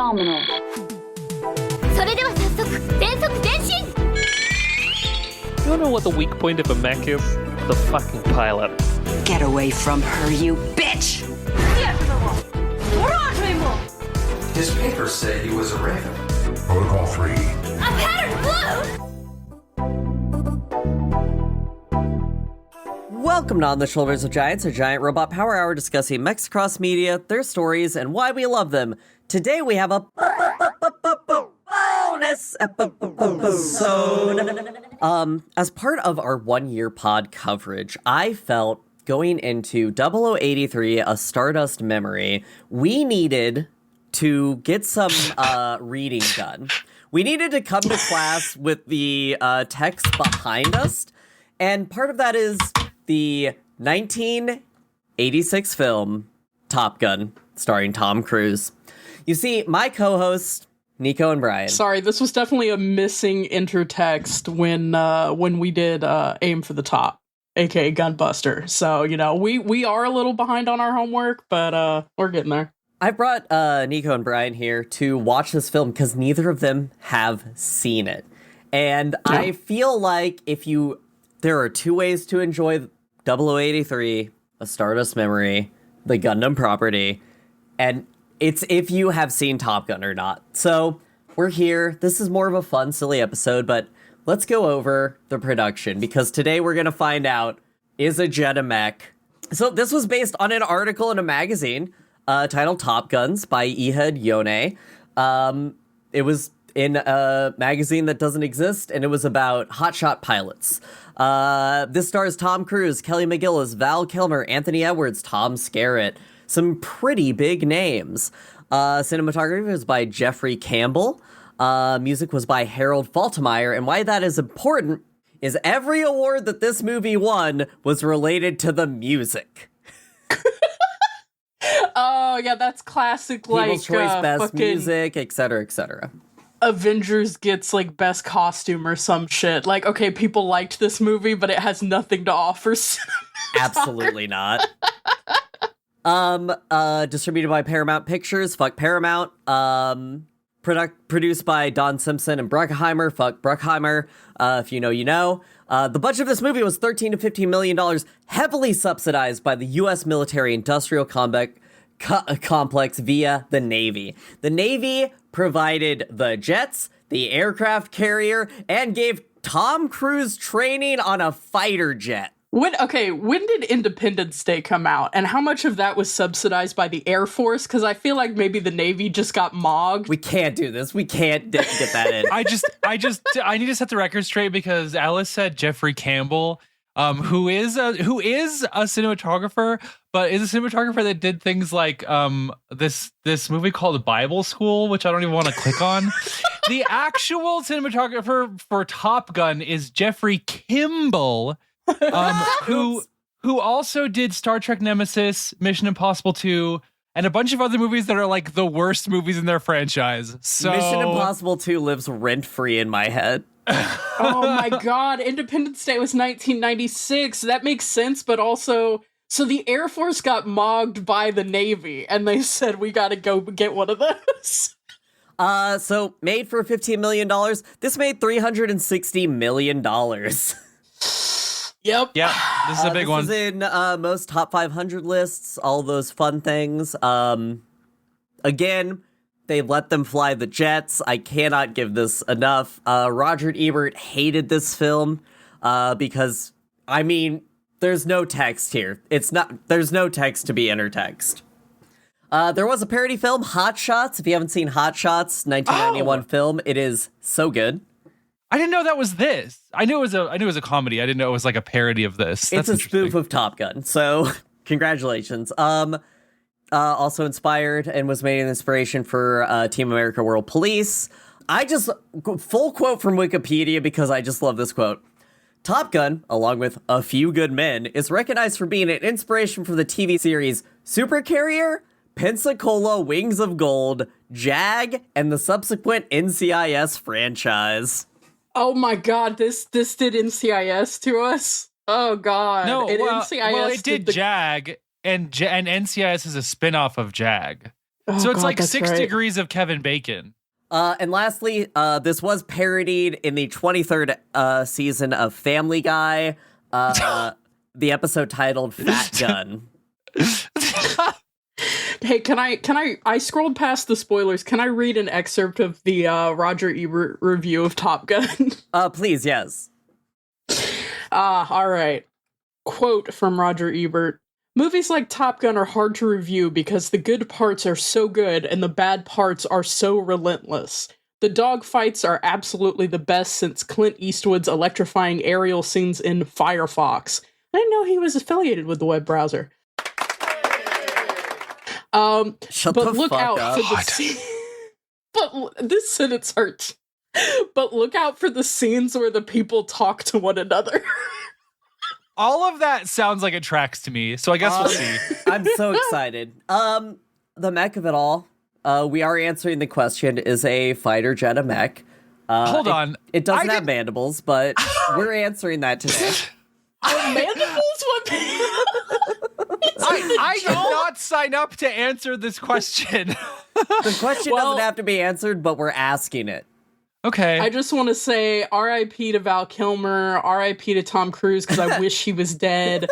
phenomenal. それでは早速全速前進 You wanna know what the weak point of a mech is? The fucking pilot. Get away from her, you bitch! His papers say he was a raven. Protocol 3. A pattern blue! Welcome to On the Shoulders of Giants, a giant robot power hour discussing mechs across media, their stories, and why we love them. Today we have a bonus episode. As part of our one-year pod coverage, I felt going into 0083, A Stardust Memory, we needed to get some reading done. We needed to come to class with the text behind us, and part of that is the 1986 film Top Gun, starring Tom Cruise. You see, my co-hosts, Nico and Brian. Sorry, this was definitely a missing intertext when we did Aim for the Top, aka Gunbuster. So, you know, we are a little behind on our homework, but we're getting there. I brought Nico and Brian here to watch this film because neither of them have seen it. And yeah. I feel like there are two ways to enjoy 0083, A Stardust Memory, the Gundam property, and it's if you have seen Top Gun or not. So we're here. This is more of a fun, silly episode, but let's go over the production because today we're going to find out, is a jet a mech? So this was based on an article in a magazine titled Top Guns by Ehud Yone. It was in a magazine that doesn't exist, and it was about hotshot pilots. This stars Tom Cruise, Kelly McGillis, Val Kilmer, Anthony Edwards, Tom Skerritt. Some pretty big names. Cinematography was by Jeffrey Campbell. Music was by Harold Faltermeyer. And why that is important is every award that this movie won was related to the music. Oh, yeah, that's classic, People's Choice Best Music, etc., etc. Avengers gets, like, best costume or some shit. Like, okay, people liked this movie, but it has nothing to offer. Absolutely not. Distributed by Paramount Pictures, fuck Paramount. Produced by Don Simpson and Bruckheimer, fuck Bruckheimer. If you know, you know. The budget of this movie was $13 to $15 million, heavily subsidized by the U.S. military-industrial complex via the Navy. The Navy provided the jets, the aircraft carrier, and gave Tom Cruise training on a fighter jet. When did Independence Day come out? And how much of that was subsidized by the Air Force? Because I feel like maybe the Navy just got mogged. We can't do this. We can't get that in. I need to set the record straight because Alice said Jeffrey Campbell, who is a cinematographer, but is a cinematographer that did things like this movie called Bible School, which I don't even want to click on. The actual cinematographer for Top Gun is Jeffrey Kimball. Who also did Star Trek Nemesis, Mission Impossible 2, and a bunch of other movies that are like the worst movies in their franchise. So Mission Impossible 2 lives rent-free in my head. Oh my god, Independence Day was 1996. That makes sense, but also, so the Air Force got mogged by the Navy, and they said, we gotta go get one of those. So made for $15 million, this made $360 million. Yep. Yeah, this is a big one. This is in most top 500 lists, all those fun things. Again, they let them fly the jets. I cannot give this enough. Roger Ebert hated this film because, I mean, there's no text here. There's no text to be intertext. There was a parody film, Hot Shots. If you haven't seen Hot Shots, 1991 film, it is so good. I didn't know that was this. I knew it was a comedy. I didn't know it was like a parody of this. It's a spoof of Top Gun. So, congratulations. Also inspired and was made an inspiration for Team America World Police. Full quote from Wikipedia because I just love this quote. Top Gun, along with A Few Good Men, is recognized for being an inspiration for the TV series Super Carrier, Pensacola Wings of Gold, JAG, and the subsequent NCIS franchise. Oh my god, this did NCIS to us? Oh god. No, it did JAG, and NCIS is a spin-off of JAG. Oh, So it's God, like that's 6 right. degrees of Kevin Bacon. And lastly, this was parodied in the 23rd season of Family Guy, the episode titled Fat Gun. Hey, I scrolled past the spoilers. Can I read an excerpt of the Roger Ebert review of Top Gun? Please, yes. All right. Quote from Roger Ebert. Movies like Top Gun are hard to review because the good parts are so good and the bad parts are so relentless. The dogfights are absolutely the best since Clint Eastwood's electrifying aerial scenes in Firefox. I didn't know he was affiliated with the web browser. Shut but the look fuck out up. for the scene. But this sentence hurts. But look out for the scenes where the people talk to one another. All of that sounds like it tracks to me, so I guess we'll see. I'm so excited. The mech of it all. We are answering the question: is a fighter jet a mech? Hold on. It doesn't have mandibles, but we're answering that today. Mandibles? What? I did not sign up to answer this question. The question Well- doesn't have to be answered, but we're asking it. Okay. I just want to say R.I.P. to Val Kilmer, R.I.P. to Tom Cruise, because I wish he was dead.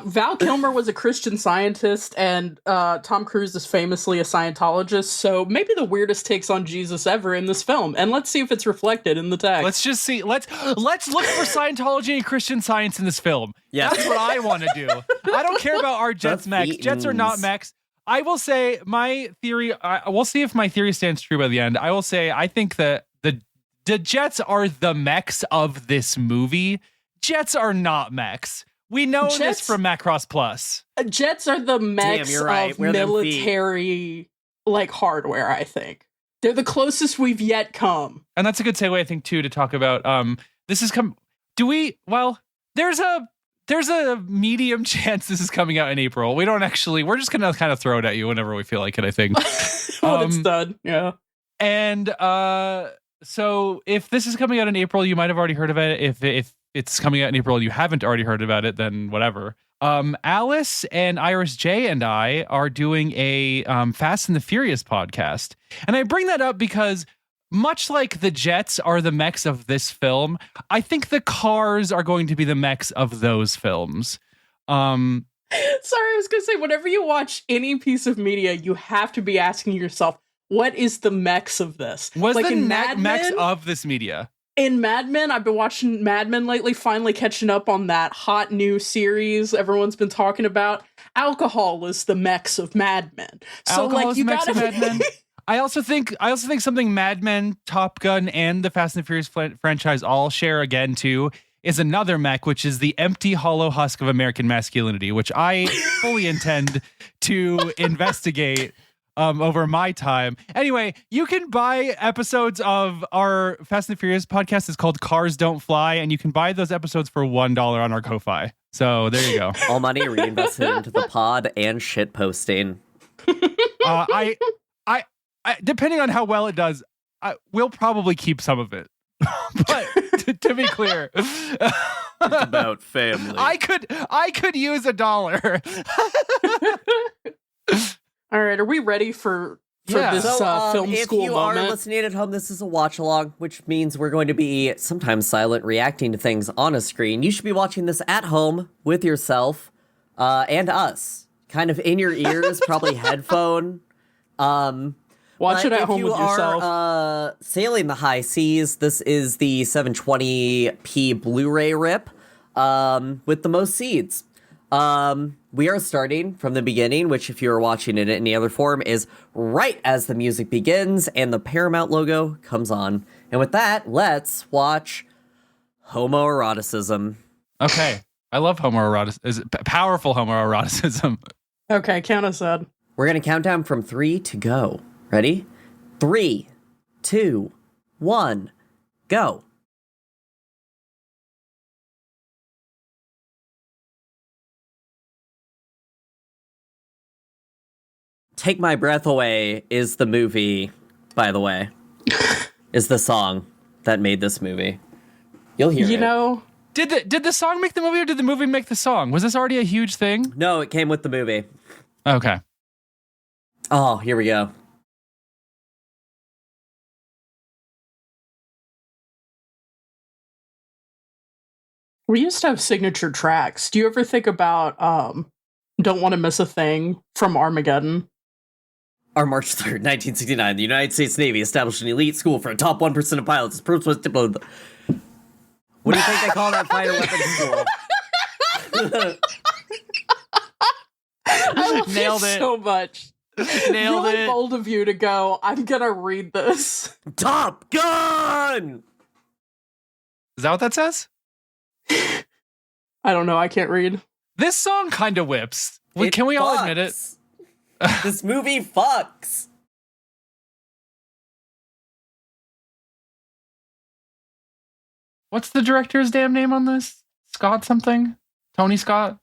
Val Kilmer was a Christian Scientist, and Tom Cruise is famously a Scientologist, so maybe the weirdest takes on Jesus ever in this film, and let's see if it's reflected in the text. Let's just see. Let's look for Scientology and Christian Science in this film. Yeah. That's what I want to do. I don't care about our jets The mechs. Jets are not Thetans. mechs. I will say my theory. We'll see if my theory stands true by the end. I will say I think that the jets are the mechs of this movie. Jets are not mechs. We know this Jets- from Macross Plus. Jets are the mechs you're right. of We're them feet. military, like, hardware, I think. They're the closest we've yet come. And that's a good segue, I think, too, to talk about. This is there's a medium chance this is coming out in April. We're just gonna kind of throw it at you whenever we feel like it, I think. When it's done, yeah. And so if this is coming out in April, you might have already heard of it. If it's coming out in April and you haven't already heard about it, then whatever. Alice and Iris J and I are doing a Fast and the Furious podcast. And I bring that up because much like the jets are the mechs of this film, I think the cars are going to be the mechs of those films. Sorry, I was going to say, whenever you watch any piece of media, you have to be asking yourself, what is the mechs of this? Was like the in mechs Men, of this media? in Mad Men, I've been watching Mad Men lately, finally catching up on that hot new series everyone's been talking about. Alcohol is the mechs of Mad Men. So Alcohol like is you the mechs gotta of Mad Men. I also think something Mad Men, Top Gun, and the Fast and the Furious franchise all share again too is another mech, which is the empty, hollow husk of American masculinity, which I fully intend to investigate over my time. Anyway, you can buy episodes of our Fast and the Furious podcast. It's called Cars Don't Fly, and you can buy those episodes for $1 on our Ko-Fi. So there you go. All money reinvested into the pod and shit posting. I depending on how well it does, we'll probably keep some of it. But to be clear, It's about family. I could use $1. All right, are we ready for Yeah. this film if school you are moment? listening at home, this is a watch along, which means we're going to be sometimes silent, reacting to things on a screen. You should be watching this at home with yourself and us, kind of in your ears, probably headphone. Watch it at home if with you yourself. are sailing the high seas, this is the 720p Blu-ray rip with the most seeds. We are starting from the beginning, which if you are watching it in any other form is right as the music begins and the Paramount logo comes on. And with that, let's watch homoeroticism. Okay, I love homoeroticism. Powerful homoeroticism. Okay, count us out. We're going to count down from 3 to go. Ready? 3, 2, 1, go. Take My Breath Away is the movie, by the way, is the song that made this movie. You'll hear it. You know, Did the song make the movie, or did the movie make the song? Was this already a huge thing? No, it came with the movie. Okay. Oh, here we go. We used to have signature tracks. Do you ever think about Don't Want to Miss a Thing from Armageddon? On March 3rd, 1969, the United States Navy established an elite school for a top 1% of pilots. What do you think they call that fighter weapons school? I love Nailed you it. so much. Nailed Really it. bold of you to go, I'm gonna read this. Top Gun! Is that what that says? I don't know, I can't read. This song kind of whips. It Can we all admit it? fucks. This movie fucks. What's the director's damn name on this? Scott something? Tony Scott?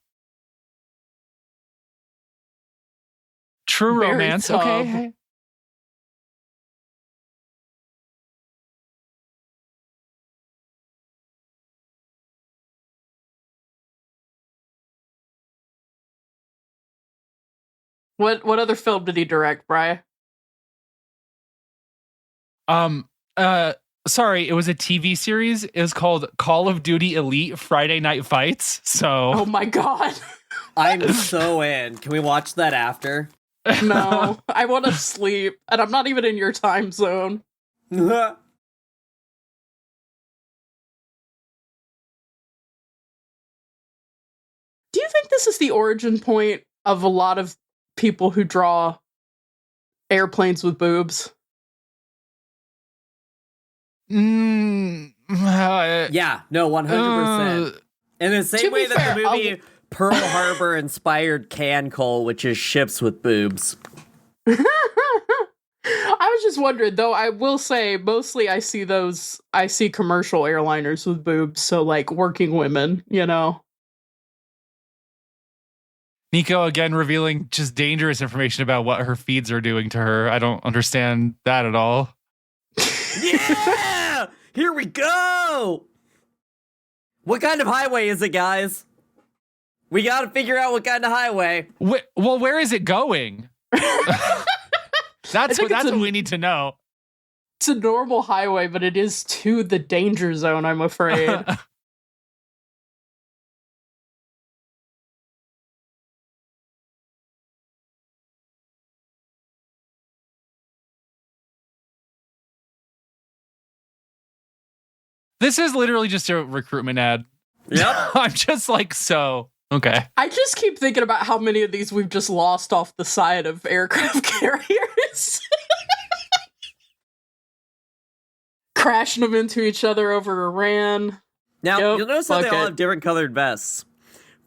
True Very Romance. tough. Okay. What other film did he direct, Bri? Sorry, it was a TV series. It was called Call of Duty Elite Friday Night Fights. So Oh my god. I'm so in. Can we watch that after? No, I want to sleep, and I'm not even in your time zone. Yeah, Do you think this is the origin point of a lot of people who draw airplanes with boobs? Mm, no, 100%. In the To same be way that fair, the movie Pearl Harbor inspired Can Cole, which is ships with boobs. I was just wondering, though. I will say, mostly I see commercial airliners with boobs, so like working women, you know. Nico again revealing just dangerous information about what her feeds are doing to her. I don't understand that at all. Yeah! Here we go! What kind of highway is it, guys? We gotta figure out what kind of highway. Well, where is it going? That's think what it's we need to know. It's a normal highway, but it is to the danger zone, I'm afraid. This is literally just a recruitment ad. Yep. I'm just like, so, okay. I just keep thinking about how many of these we've just lost off the side of aircraft carriers. Crashing them into each other over Iran. Now, Yep, you'll notice that they fuck all it. have different colored vests.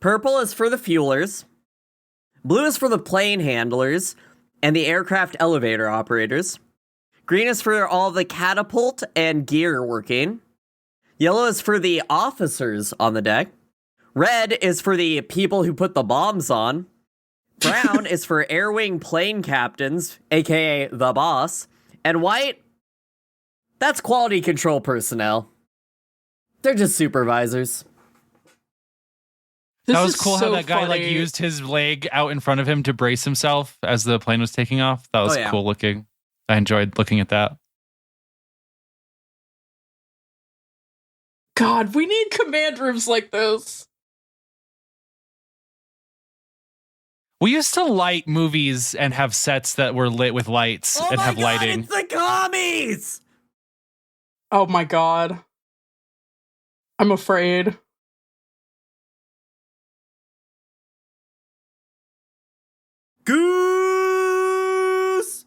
Purple is for the fuelers. Blue is for the plane handlers and the aircraft elevator operators. Green is for all the catapult and gear working. Yellow is for the officers on the deck. Red is for the people who put the bombs on. Brown is for air wing plane captains, aka the boss. And white, that's quality control personnel. They're just supervisors. This That was is cool so how that guy like funny. used his leg out in front of him to brace himself as the plane was taking off. That was Oh, yeah. cool looking. I enjoyed looking at that. God, we need command rooms like this. We used to light movies and have sets that were lit with lights Oh and my have god, lighting. it's the commies! Oh my god. I'm afraid. Goose!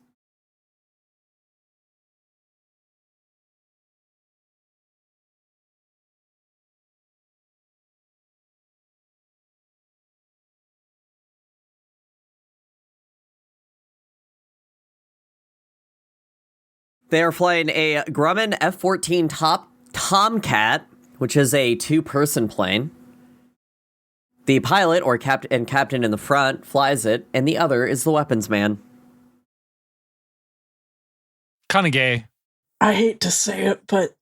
They are flying a Grumman F-14 Tomcat, which is a two-person plane. The pilot, or captain in the front, flies it, and the other is the weapons man. Kind of gay. I hate to say it, but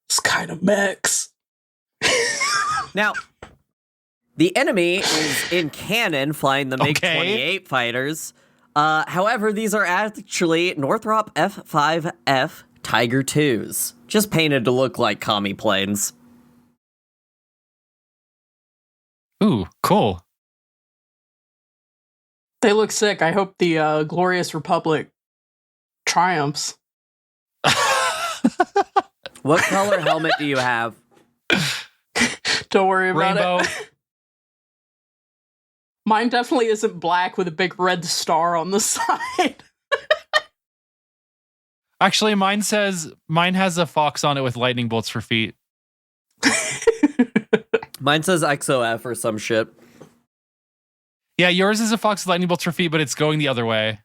it's kind of Mechs. Now, the enemy is in cannon flying the Okay. MiG-28 fighters. However, these are actually Northrop F5F Tiger 2s, just painted to look like commie planes. Ooh, cool. They look sick. I hope the Glorious Republic triumphs. What color helmet do you have? Don't worry about Rainbow. it. Mine definitely isn't black with a big red star on the side. Actually, mine has a fox on it with lightning bolts for feet. Mine says XOF or some shit. Yeah, yours is a fox with lightning bolts for feet, but it's going the other way.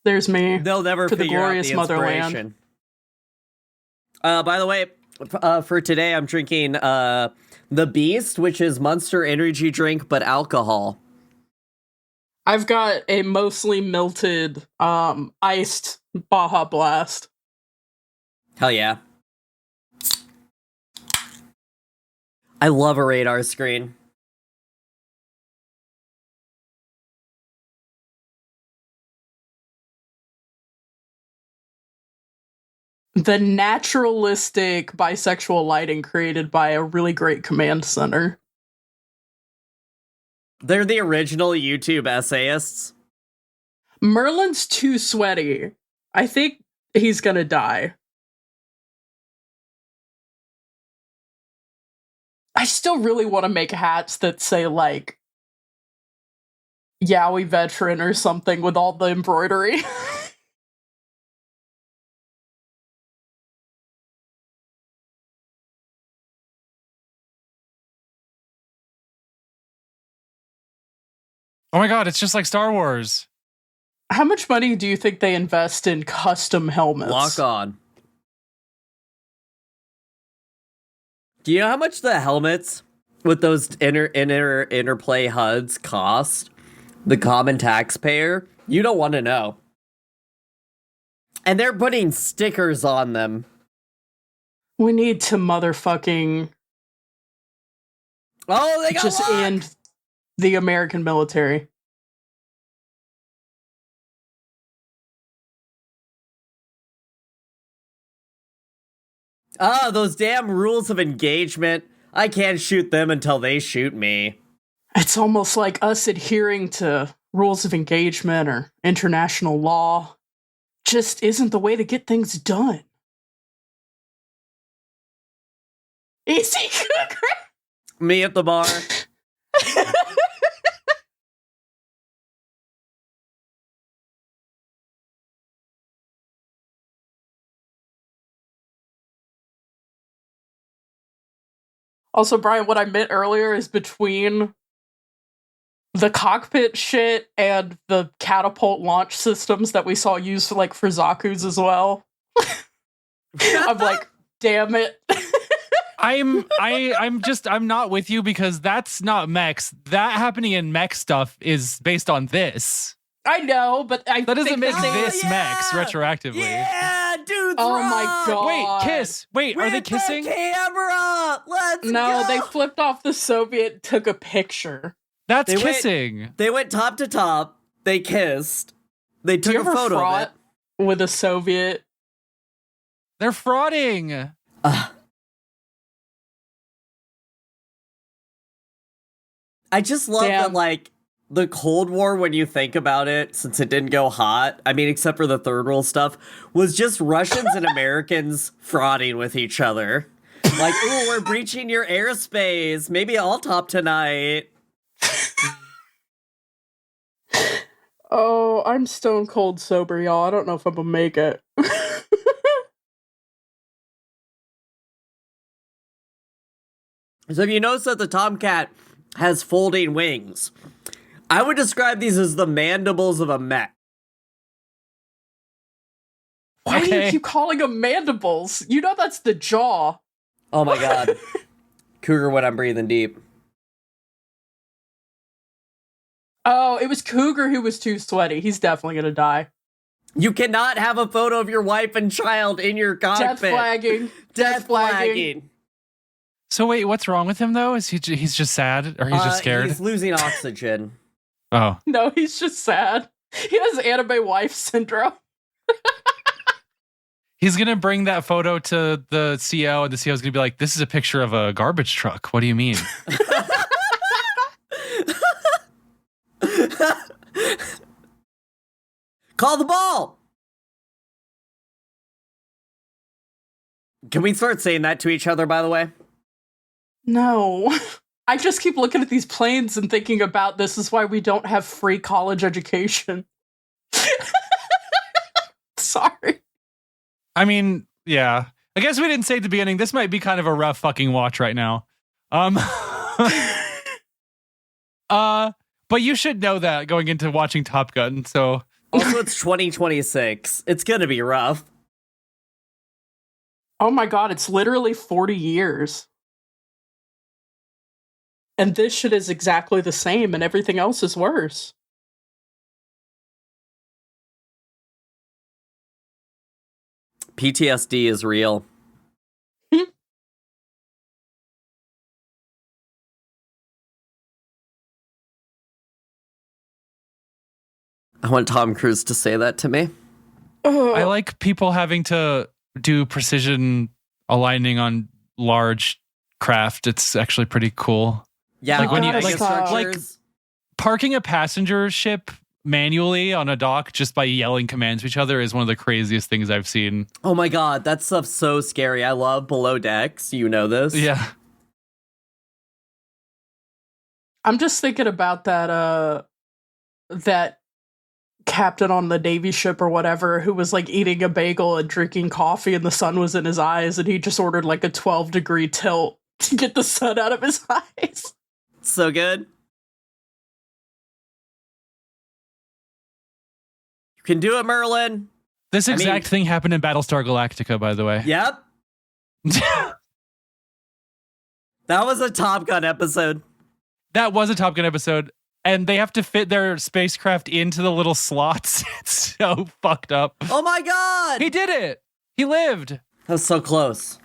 There's me. They'll never To the figure glorious out the motherland. inspiration. By the way, for today, I'm drinking the Beast, which is Monster energy drink, but alcohol. I've got a mostly melted, iced Baja Blast. Hell yeah. I love a radar screen. The naturalistic bisexual lighting created by a really great command center. They're the original YouTube essayists. Merlin's too sweaty. I think he's gonna die. I still really want to make hats that say, like, Yowie veteran or something with all the embroidery. Oh my god, it's just like Star Wars. How much money do you think they invest in custom helmets? Lock on. Do you know how much the helmets with those interplay HUDs cost? The common taxpayer? You don't want to know. And they're putting stickers on them. We need to motherfucking Oh, they got just locked! end the American military. Ah, those damn rules of engagement. I can't shoot them until they shoot me. It's almost like us adhering to rules of engagement or international law just isn't the way to get things done. Easy Cougar! Me at the bar. Also, Brian, what I meant earlier is between the cockpit shit and the catapult launch systems that we saw used for, like, for Zaku's as well. I'm like, damn it. I'm not with you because that's not Mechs. That happening in Mech stuff is based on this. I know, but I That doesn't think make that this Mechs retroactively. Yeah, dudes. Oh my rock! god. Wait, kiss. Wait, are they With the kissing? camera. Let's No, go. they flipped off the Soviet, took a picture. That's They went- kissing. They went top to top. They kissed. They Do took you a ever photo of fraud it. with a Soviet? They're frauding. I just love Damn. that, like, the Cold War, when you think about it, since it didn't go hot, I mean, except for the third world stuff, was just Russians and Americans frauding with each other. Like, ooh, we're breaching your airspace. Maybe I'll top tonight. Oh, I'm stone cold sober, y'all. I don't know if I'm gonna make it. So if you notice that the Tomcat has folding wings, I would describe these as the mandibles of a mech. Why do you Okay. keep calling them mandibles? You know that's the jaw. Oh my god. Cougar when I'm breathing deep. Oh, it was Cougar who was too sweaty. He's definitely gonna die. You cannot have a photo of your wife and child in your cockpit. Death flagging. Death flagging. So wait, what's wrong with him though? Is he's just sad or he's just scared? He's losing oxygen. Oh, No, he's just sad. He has anime wife syndrome. He's gonna bring that photo to the CEO, and the CEO is gonna be like, "This is a picture of a garbage truck. What do you mean?" Call the ball! Can we start saying that to each other, by the way? No. I just keep looking at these planes and thinking about this is why we don't have free college education. Sorry. I mean, yeah. I guess we didn't say at the beginning, this might be kind of a rough fucking watch right now. But you should know that going into watching Top Gun, so... Also, it's 2026. It's gonna be rough. Oh my god, it's literally 40 years. And this shit is exactly the same, and everything else is worse. PTSD is real. I want Tom Cruise to say that to me. I like people having to do precision aligning on large craft. It's actually pretty cool. Yeah, Like when you- mega like- structures. Parking a passenger ship manually on a dock just by yelling commands to each other is one of the craziest things I've seen. Oh my god, that stuff's so scary. I love Below Decks. You know this. Yeah. I'm just thinking about that that captain on the Navy ship or whatever who was like eating a bagel and drinking coffee and the sun was in his eyes and he just ordered like a 12-degree tilt to get the sun out of his eyes. So good. You can do it, Merlin. This exact thing happened in Battlestar Galactica, by the way. Yep. That was a Top Gun episode. That was a Top Gun episode. And they have to fit their spacecraft into the little slots. It's so fucked up. Oh my god! He did it. He lived. That was so close.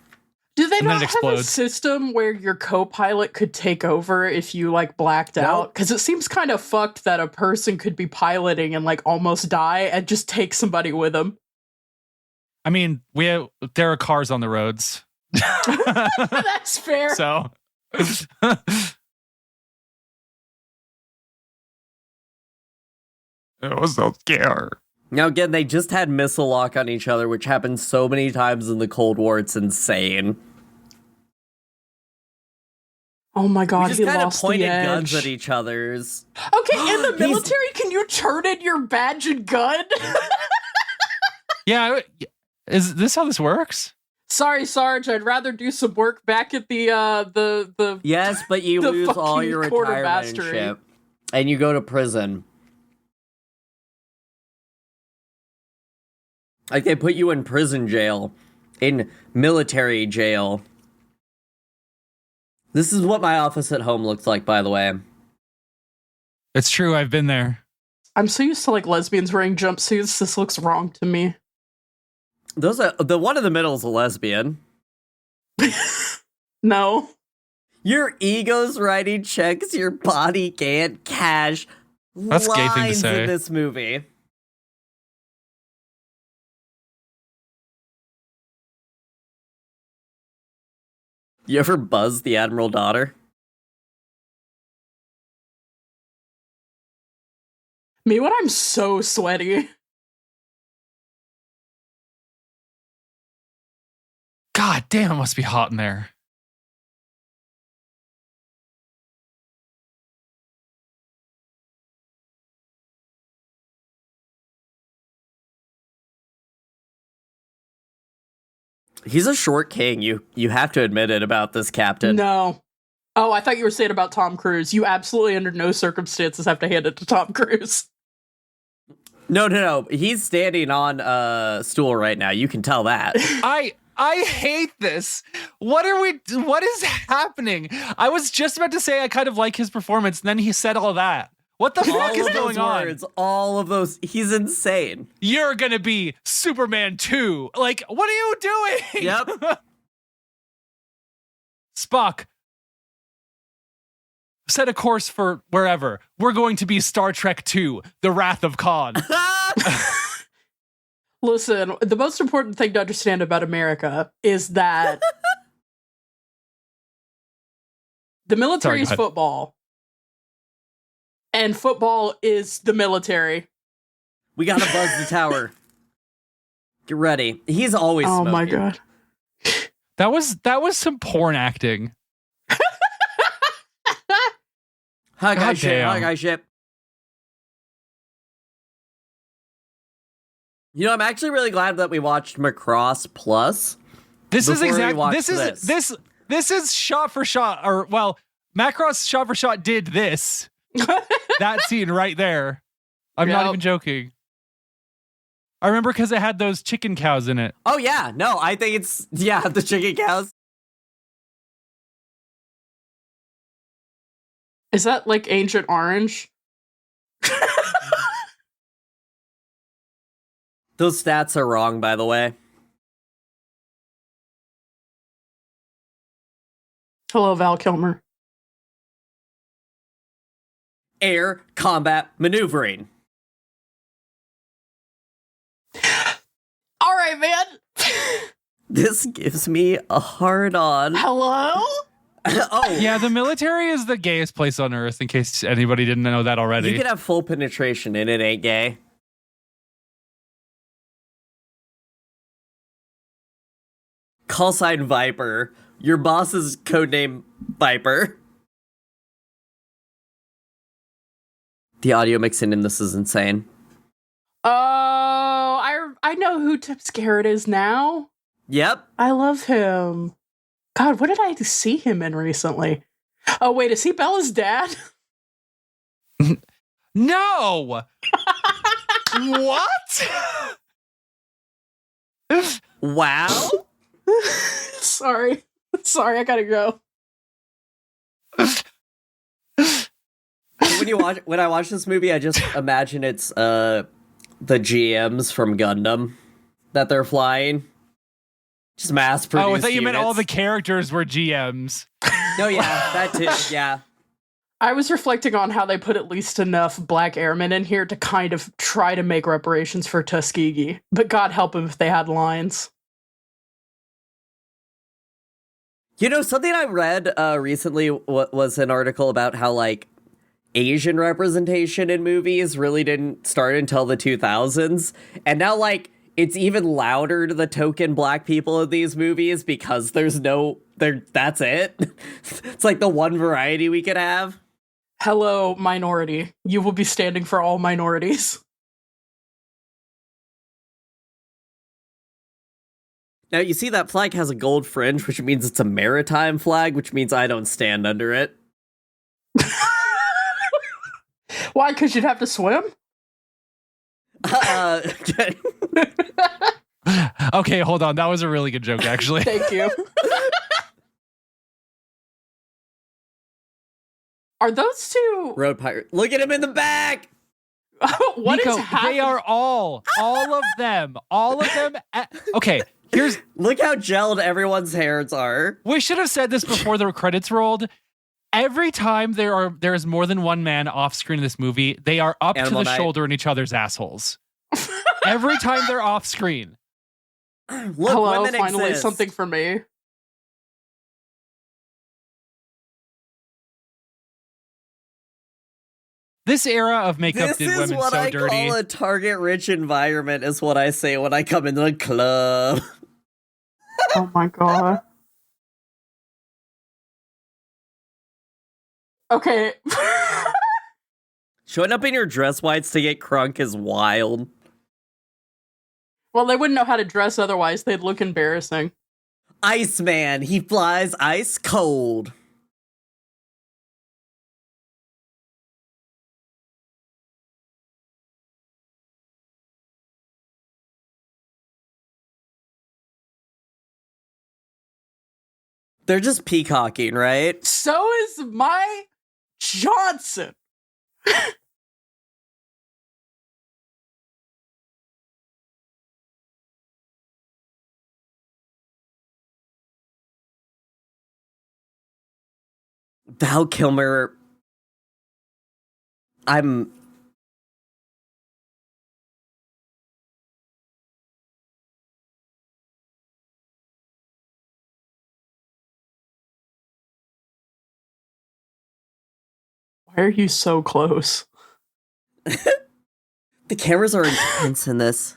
Do they And then not it have a explodes. system where your co-pilot could take over if you like blacked out? Because it seems kind of fucked that a person could be piloting and like almost die and just take somebody with them. I mean, there are cars on the roads. That's fair. So I was so scared. Now again, they just had missile lock on each other, which happened so many times in the Cold War. It's insane. Oh my god, We he just kind of lost the pointed edge. guns at each other's. Okay, in the He's- military, can you turn in your badge and gun? Yeah, is this how this works? Sorry, Sarge, I'd rather do some work back at the Yes, but you The lose all fucking your quartermastery. retirementship. And you go to prison. Like, they put you in prison jail. In military jail. This is what my office at home looks like, by the way. It's true, I've been there. I'm so used to like lesbians wearing jumpsuits, this looks wrong to me. Those are the one in the middle is a lesbian. No. Your ego's writing checks your body can't cash. That's a gay thing to lines say. in this movie. You ever buzz the Admiral daughter? Me when I'm so sweaty. God damn, it must be hot in there. He's a short king. You have to admit it about this captain. No. Oh, I thought you were saying about Tom Cruise. You absolutely under no circumstances have to hand it to Tom Cruise. No. He's standing on a stool right now. You can tell that. I hate this. What is happening? I was just about to say I kind of like his performance, and then he said all that. What the fuck is going on? All of those. He's insane. You're gonna be Superman 2. Like, what are you doing? Yep. Spock. set a course for wherever. We're going to be Star Trek 2, The Wrath of Khan. Listen, the most important thing to understand about America is that the military is football, and football is the military. We gotta buzz the tower. Get ready. He's always smoking. My god. That was some porn acting. Hi God guys, ship. damn. Hi guys, ship. You know, I'm actually really glad that we watched Macross Plus. This is before we exactly watched this is shot for shot, or well, Macross shot for shot did this. That scene right there. I'm not even joking. I remember because it had those chicken cows in it. Oh yeah, no, I think it's the chicken cows. Is that like Ancient Orange? Those stats are wrong, by the way. Hello, Val Kilmer. Air combat maneuvering. All right, man. This gives me a hard on. Hello? Oh. Yeah, the military is the gayest place on earth, in case anybody didn't know that already. You can have full penetration and it ain't gay. Call sign Viper. Your boss's codename Viper. The audio mixing in this is insane. Oh, I know who Tip Scarrett is now. Yep. I love him. God, what did I see him in recently? Oh, wait, is he Bella's dad? No! What? Wow. Sorry, I gotta go. When I watch this movie, I just imagine it's the GMs from Gundam that they're flying. Just mass produced. Oh, I thought you meant all the units. characters were GMs. No, yeah, that too. Yeah. I was reflecting on how they put at least enough black airmen in here to kind of try to make reparations for Tuskegee. But God help them if they had lines. You know, something I read recently was an article about how, like, Asian representation in movies really didn't start until the 2000s. And now, like, it's even louder to the token black people in these movies because that's it. It's like the one variety we could have. Hello, minority. You will be standing for all minorities. Now, you see that flag has a gold fringe, which means it's a maritime flag, which means I don't stand under it. Why? Because you'd have to swim? Okay, hold on. That was a really good joke, actually. Thank you. Are those two... Road pirate. Look at him in the back! What Nico, is happening? they are all of them. Okay, here's... Look how gelled everyone's hairs are. We should have said this before the credits rolled. Every time there is more than one man off screen in this movie, they are up Animal to the Night. shoulder in each other's assholes. Every time they're off screen. Look, Hello, women finally exist. something for me. This era of makeup This did is women what so I dirty. call a target-rich environment, is what I say when I come into the club. Oh my god. Okay. Showing up in your dress whites to get crunk is wild. Well, they wouldn't know how to dress otherwise. They'd look embarrassing. Iceman, he flies ice cold. They're just peacocking, right? So is my Johnson. Val Kilmer I'm Why are you so close? the cameras are intense in this.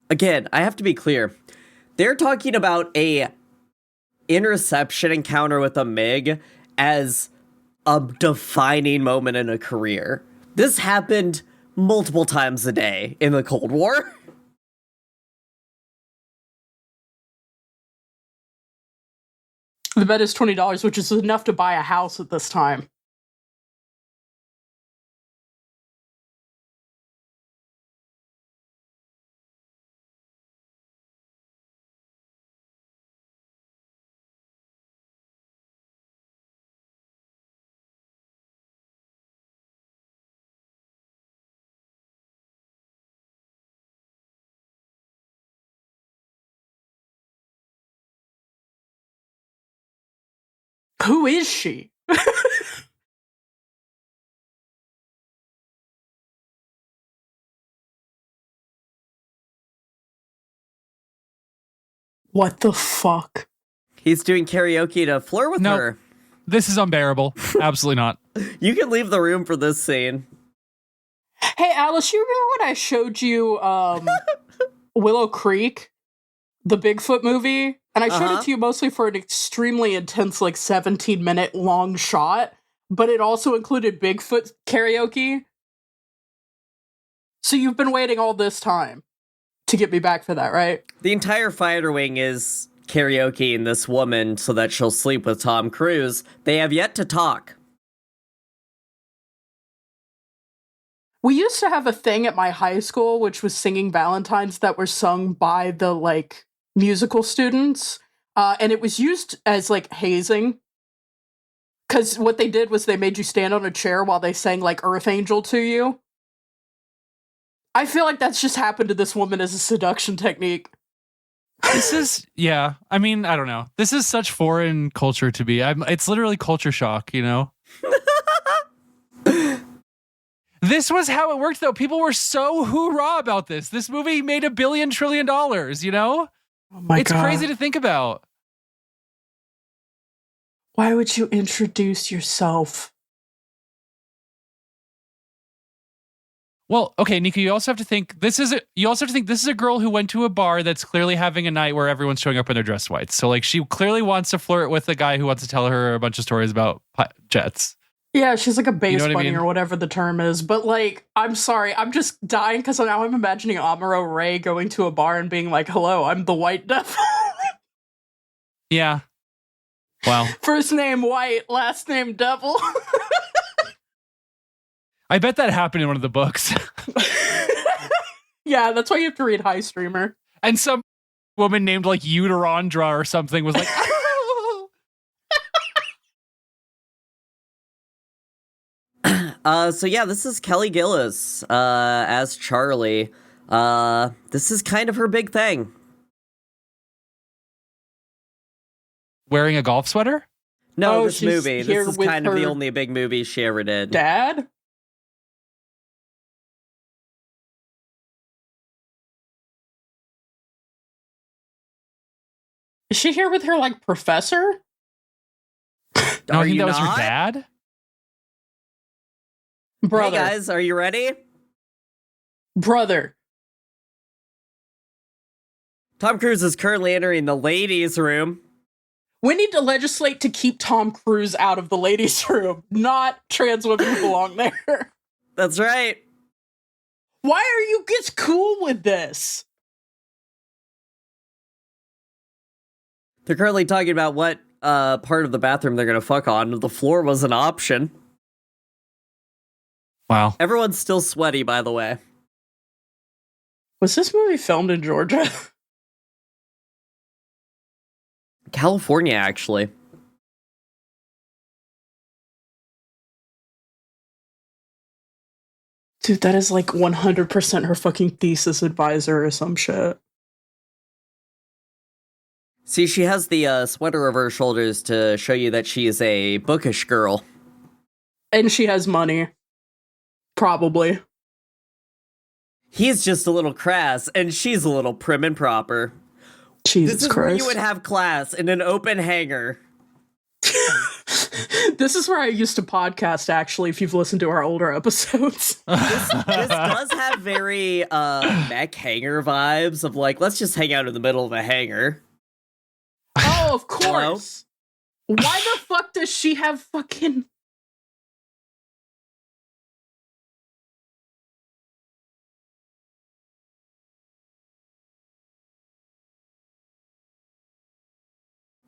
Again, I have to be clear. They're talking about a interception encounter with a MiG as a defining moment in a career. This happened multiple times a day in the Cold War. The bet is $20, which is enough to buy a house at this time. Who is she? What the fuck? He's doing karaoke to flirt with No. her. This is unbearable. Absolutely not. You can leave the room for this scene. Hey, Alice, you remember when I showed you Willow Creek, the Bigfoot movie? And I showed it to you mostly for an extremely intense, like 17-minute long shot, but it also included Bigfoot karaoke. So you've been waiting all this time to get me back for that, right? The entire fighter wing is karaokeing this woman so that she'll sleep with Tom Cruise. They have yet to talk. We used to have a thing at my high school, which was singing Valentines that were sung by the, like, musical students. And it was used as, like, hazing. Because what they did was they made you stand on a chair while they sang, like, Earth Angel to you. I feel like that's just happened to this woman as a seduction technique. This is, yeah. I mean, I don't know. This is such foreign culture to me. It's literally culture shock, you know? This was how it worked, though. People were so hoorah about this. This movie made $1 billion trillion, you know? Oh my It's God. crazy to think about. Why would you introduce yourself? Well, okay, Nico, you also have to think this is a girl who went to a bar that's clearly having a night where everyone's showing up in their dress whites. So like she clearly wants to flirt with a guy who wants to tell her a bunch of stories about jets. Yeah, she's like a base You know what I bunny mean? or whatever the term is. But like, I'm sorry, I'm just dying because now I'm imagining Amuro Ray going to a bar and being like, "Hello, I'm the White Devil." Yeah. Wow. First name White, last name Devil. I bet that happened in one of the books. Yeah, that's why you have to read High Streamer. And some woman named like Uterandra or something was like, So yeah, this is Kelly Gillis as Charlie. This is kind of her big thing. wearing a golf sweater? No, Oh, this she's movie. here This is with kind of the her only big movie she ever did. Dad? Is she here with her, like, professor? No, Are I think you that was her not? dad. Brother. Hey guys, are you ready? Brother. Tom Cruise is currently entering the ladies' room. We need to legislate to keep Tom Cruise out of the ladies' room, not trans women who belong there. That's right. Why are you guys cool with this? They're currently talking about what part of the bathroom they're gonna fuck on. The floor was an option. Wow. Everyone's still sweaty, by the way. Was this movie filmed in Georgia? California, actually. Dude, that is like 100% her fucking thesis advisor or some shit. See, she has the sweater over her shoulders to show you that she is a bookish girl. And she has money. Probably. He's just a little crass, and she's a little prim and proper. Jesus This is Christ. where you would have class, in an open hangar. This is where I used to podcast, actually, if you've listened to our older episodes. This does have very mech hangar vibes of like, let's just hang out in the middle of a hangar. Oh, of course. Why the fuck does she have fucking...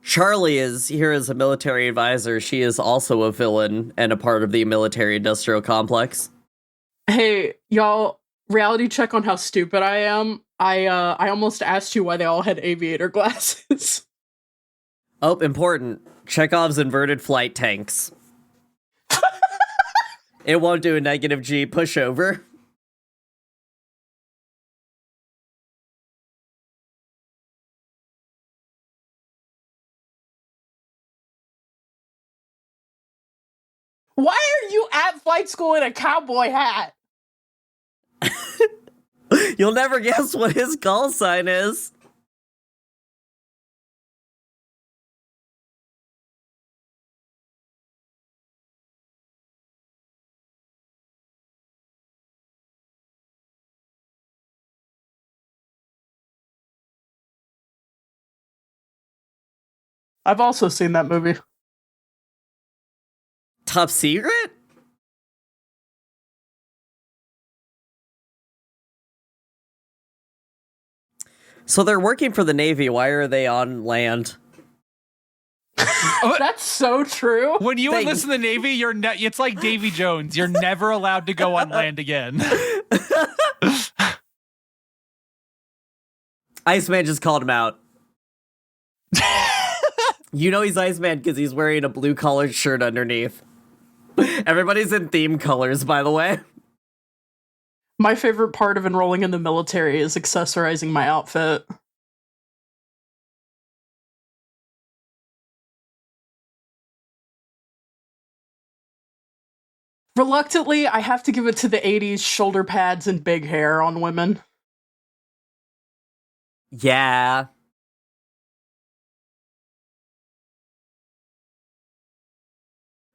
Charlie is here as a military advisor. She is also a villain and a part of the military-industrial complex. Hey, y'all, reality check on how stupid I am. I almost asked you why they all had aviator glasses. Oh, important. Chekhov's inverted flight tanks. It won't do a negative G pushover. Why are you at flight school in a cowboy hat? You'll never guess what his call sign is. I've also seen that movie. Top secret? So they're working for the Navy. Why are they on land? That's so true. When you Thanks. enlist in the Navy, it's like Davy Jones. You're never allowed to go on land again. Iceman just called him out. You know he's Iceman because he's wearing a blue collared shirt underneath. Everybody's in theme colors, by the way. My favorite part of enrolling in the military is accessorizing my outfit. Reluctantly, I have to give it to the 80s shoulder pads and big hair on women. Yeah.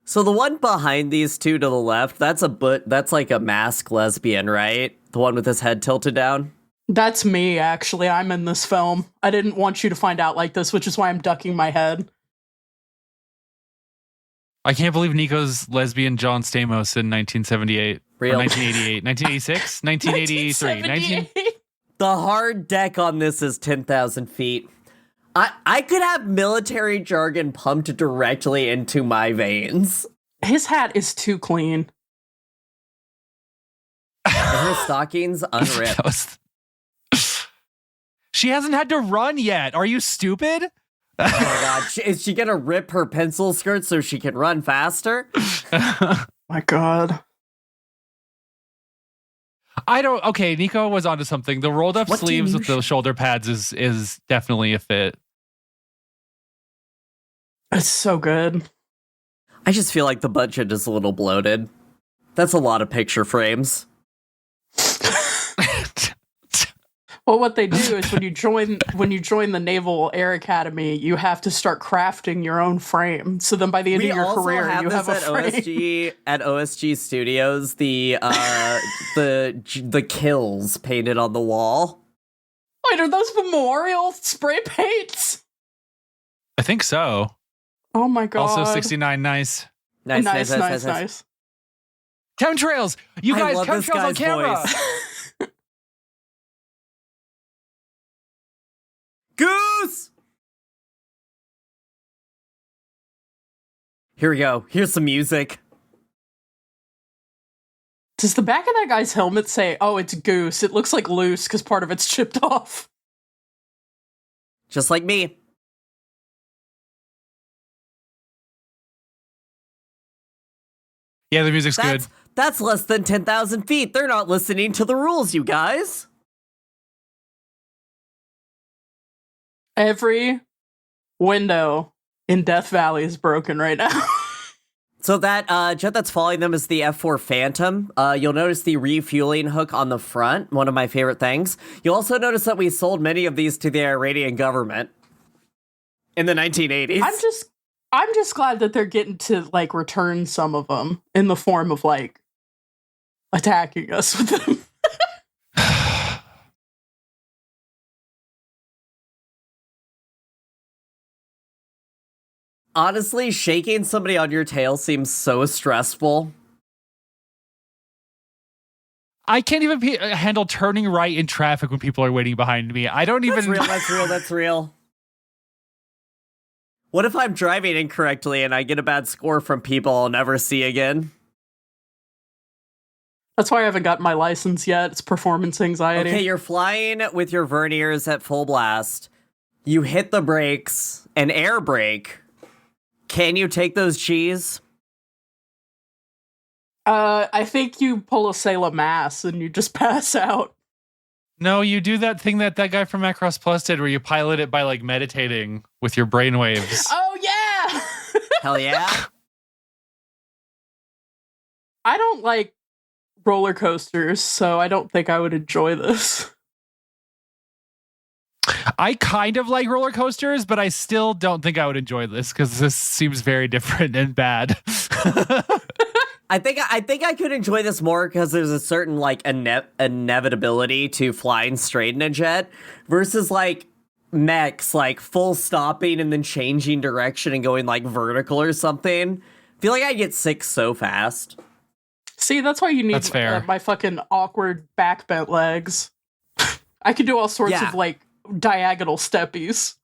So the one behind these two to the left, that's like a masked lesbian, right? The one with his head tilted down? That's me, actually. I'm in this film. I didn't want you to find out like this, which is why I'm ducking my head. I can't believe Nico's lesbian John Stamos in 1978. Real. Or 1988. 1986? 1983. 1978. The hard deck on this is 10,000 feet. I could have military jargon pumped directly into my veins. His hat is too clean. And her stockings unripped. That was- She hasn't had to run yet. Are you stupid? Oh my god, is she gonna rip her pencil skirt so she can run faster? My god. Okay, Nico was onto something. The rolled up What do sleeves you with the shoulder pads is definitely a fit. It's so good. I just feel like the budget is a little bloated. That's a lot of picture frames. Well, what they do is when you join the Naval Air Academy, you have to start crafting your own frame. So then by the end We of your also career, have you this have a frame. at OSG Studios, the kills painted on the wall. Wait, are those memorial spray paints? I think so. Oh my god. Also 69 nice. Nice. Chemtrails! You I guys, love this chemtrails on guy's camera! voice. Goose! Here we go. Here's some music. Does the back of that guy's helmet say, oh, it's Goose? It looks like loose because part of it's chipped off. Just like me. Yeah, the music's good. That's less than 10,000 feet. They're not listening to the rules, you guys. Every window in Death Valley is broken right now. So that jet that's following them is the F4 Phantom. You'll notice the refueling hook on the front, one of my favorite things. You'll also notice that we sold many of these to the Iranian government in the 1980s. I'm just glad that they're getting to, like, return some of them in the form of, like, attacking us with them. Honestly, shaking somebody on your tail seems so stressful. I can't even handle turning right in traffic when people are waiting behind me. I don't even... That's real. What if I'm driving incorrectly and I get a bad score from people I'll never see again? That's why I haven't gotten my license yet. It's performance anxiety. Okay, you're flying with your verniers at full blast. You hit the brakes, an air brake. Can you take those cheese? I think you pull a Salem mass and you just pass out. No, you do that thing that guy from Macross Plus did where you pilot it by, like, meditating with your brainwaves. Oh, yeah! Hell yeah. I don't like roller coasters, so I don't think I would enjoy this. I kind of like roller coasters, but I still don't think I would enjoy this because this seems very different and bad. I think I could enjoy this more because there's a certain, like, inevitability to flying straight in a jet versus, like, Mechs, like, full stopping and then changing direction and going, like, vertical or something. I feel like I get sick so fast. See, that's why you need That's fair. My fucking awkward back bent legs. I could do all sorts of, like, diagonal steppies.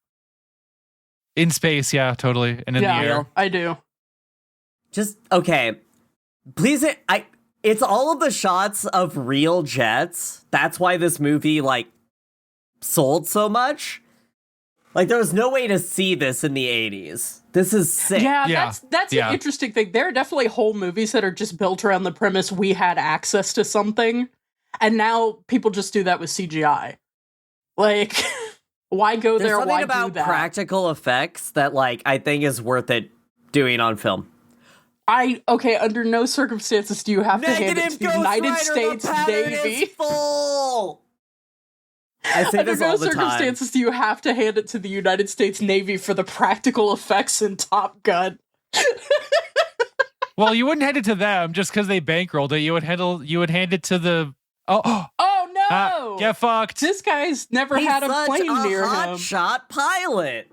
In space, yeah, totally. And in the air. I do. Just, okay. Please, it's all of the shots of real jets. That's why this movie, like, sold so much. Like, there was no way to see this in the 80s. This is sick. Yeah, that's an interesting thing. There are definitely whole movies that are just built around the premise we had access to something, and now people just do that with CGI. Like, why go There's there? something Why about do that? practical effects that, like, I think is worth it doing on film. Under no circumstances do you have to hand it to the United States Navy. Full. I say Under this no all the time. circumstances do you have to hand it to the United States Navy for the practical effects in Top Gun. Well, you wouldn't hand it to them just because they bankrolled it. You would hand it to the Oh no! Get fucked. This guy's never He's had a such plane a near hot him. shot pilot.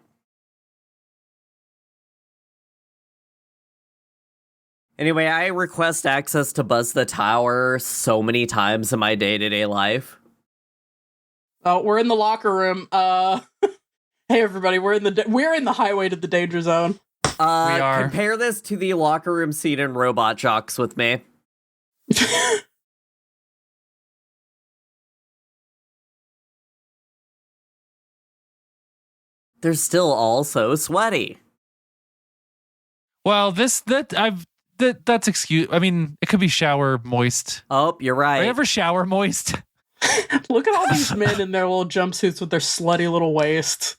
Anyway, I request access to Buzz the Tower so many times in my day-to-day life. Oh, we're in the locker room. Hey everybody, we're in the highway to the danger zone. We are. Compare this to the locker room scene in Robot Jox with me. They're still all so sweaty. Well, that's excuse. I mean, it could be shower moist. Oh, you're right. Are you ever shower moist? Look at all these men in their little jumpsuits with their slutty little waists.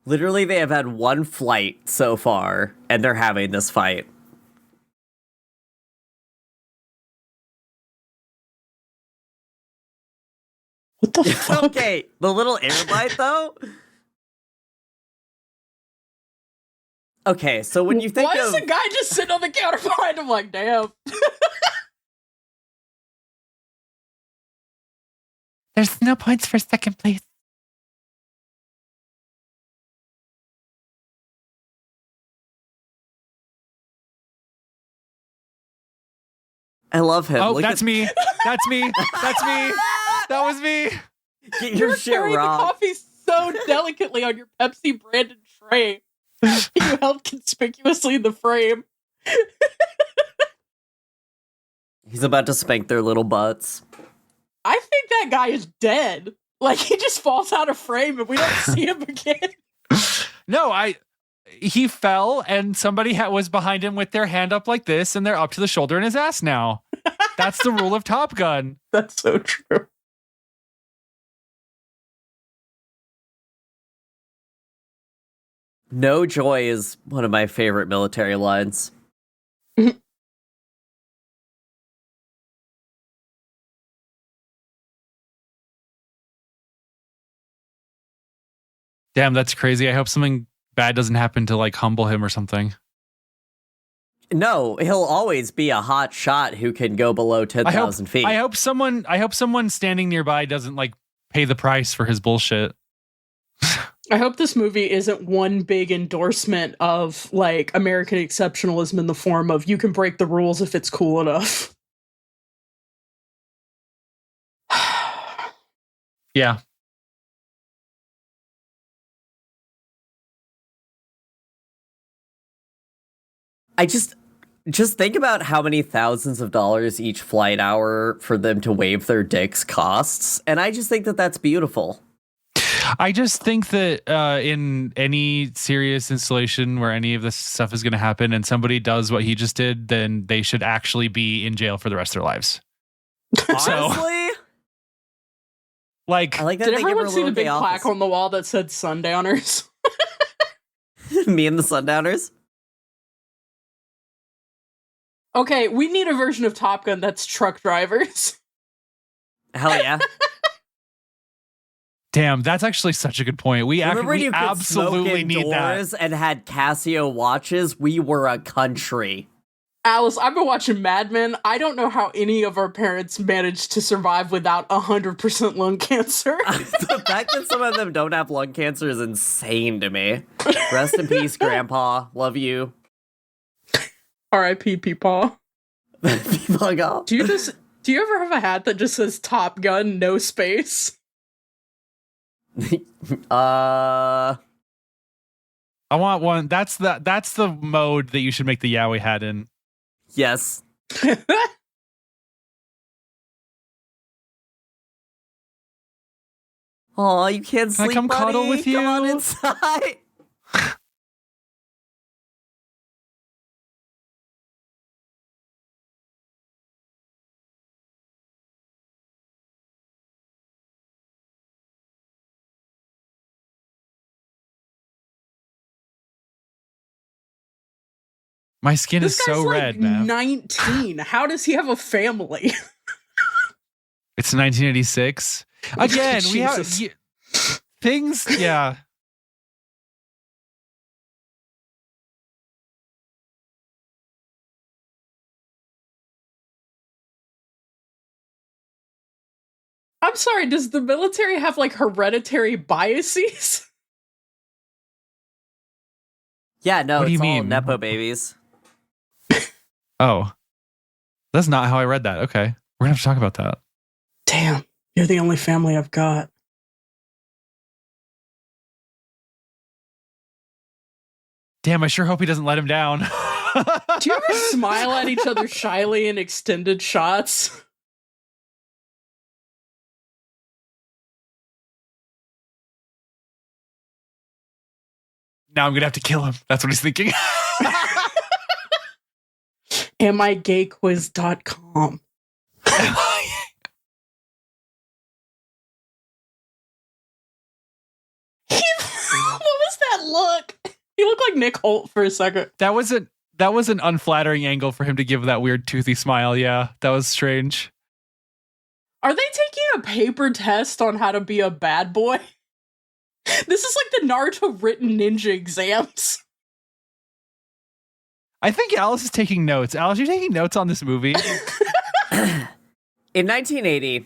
Literally, they have had one flight so far, and they're having this fight. What the fuck? Okay, the little air bite, though? Okay, so when you think Why of... is the guy just sitting on the counter behind him like, damn? There's no points for second place. I love him. Oh, Look that's at... me. That's me. That's me. That was me. Get You're your shit carrying the wrong. coffee so delicately on your Pepsi branded tray. You held conspicuously in the frame. He's about to spank their little butts. I think that guy is dead. Like, he just falls out of frame and we don't see him again. No, he fell and somebody was behind him with their hand up like this, and they're up to the shoulder in his ass now. That's the rule of Top Gun. That's so true. No joy is one of my favorite military lines. Damn, that's crazy. I hope something bad doesn't happen to like humble him or something. No, he'll always be a hot shot who can go below 10,000 feet. I hope someone standing nearby doesn't like pay the price for his bullshit. I hope this movie isn't one big endorsement of like American exceptionalism in the form of you can break the rules if it's cool enough. Yeah. I just think about how many thousands of dollars each flight hour for them to wave their dicks costs, and I just think that that's beautiful. I just think that in any serious installation where any of this stuff is going to happen and somebody does what he just did, then they should actually be in jail for the rest of their lives. Honestly? Like, I like that. Did they give her everyone a see little the big day off. plaque on the wall that said Sundowners? Me and the Sundowners? Okay, we need a version of Top Gun that's truck drivers. Hell yeah. damn, that's actually such a good point. We Remember when you could absolutely smoke need indoors that. and had Casio watches? We were a country. Alice, I've been watching Mad Men. I don't know how any of our parents managed to survive without 100% lung cancer. The fact that some of them don't have lung cancer is insane to me. Rest in peace, Grandpa. Love you. R.I.P. Peepaw. Fuck off. Do you ever have a hat that just says Top Gun, no space? I want one. That's the mode that you should make the Yowie hat in. Yes. Aw, you can't Can I sleep, come buddy? cuddle with Come on you? inside. My skin This is so guy's like red, man. 19. How does he have a family? It's 1986. Again, we have Jesus. things. Yeah. I'm sorry, does the military have like hereditary biases? Yeah, no, What do it's you all mean? Nepo babies. Oh, that's not how I read that. Okay, we're gonna have to talk about that. Damn, you're the only family I've got. Damn, I sure hope he doesn't let him down. Do you ever smile at each other shyly in extended shots? Now I'm gonna have to kill him. That's what he's thinking. amigayquiz.com. What was that look? He looked like Nick Holt for a second. That was an unflattering angle for him to give that weird toothy smile. Yeah, that was strange. Are they taking a paper test on how to be a bad boy? This is like the Naruto written ninja exams. I think Alice is taking notes. Alice, you taking notes on this movie? In 1980,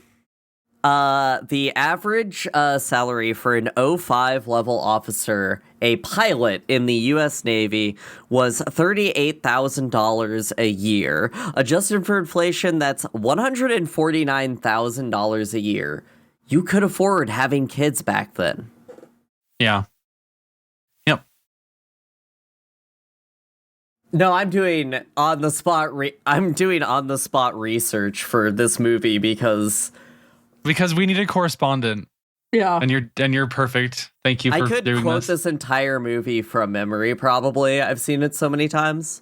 the average salary for an O5 level officer, a pilot in the U.S. Navy, was $38,000 a year. Adjusted for inflation, that's $149,000 a year. You could afford having kids back then. Yeah. Yep. No, I'm doing on the spot research for this movie because Because we need a correspondent. Yeah. And you're perfect. Thank you for I could doing quote this. this entire movie from memory, probably. I've seen it so many times.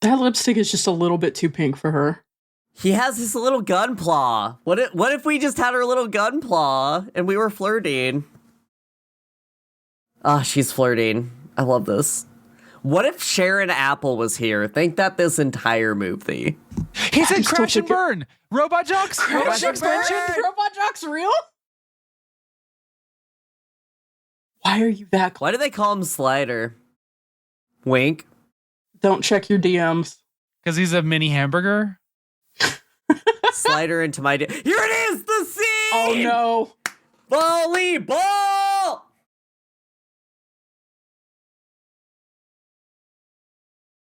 That lipstick is just a little bit too pink for her. He has his little gun claw. What if we just had her little gun claw and we were flirting? Ah, she's flirting. I love this. What if Sharon Apple was here? Think that this entire movie. He said I still crash and think it- burn. Robot Jocks. Robot Jocks mentioned. Robot Jock's real? Why are you that close? Why do they call him Slider? Wink. Don't check your DMs. Because he's a mini hamburger. Slider into my... Here it is! The scene! Oh no. Volleyball!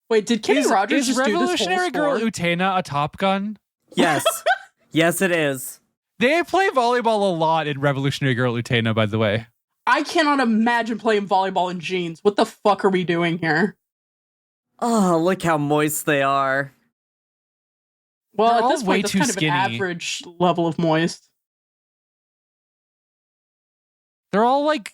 Wait, did Kenny Rogers is just do this whole Revolutionary Girl score? Utena a Top Gun? Yes. Yes, it is. They play volleyball a lot in Revolutionary Girl Utena, by the way. I cannot imagine playing volleyball in jeans. What the fuck are we doing here? Oh, look how moist they are. Well, They're at all this way point, that's too kind of skinny. an average level of moist. They're all like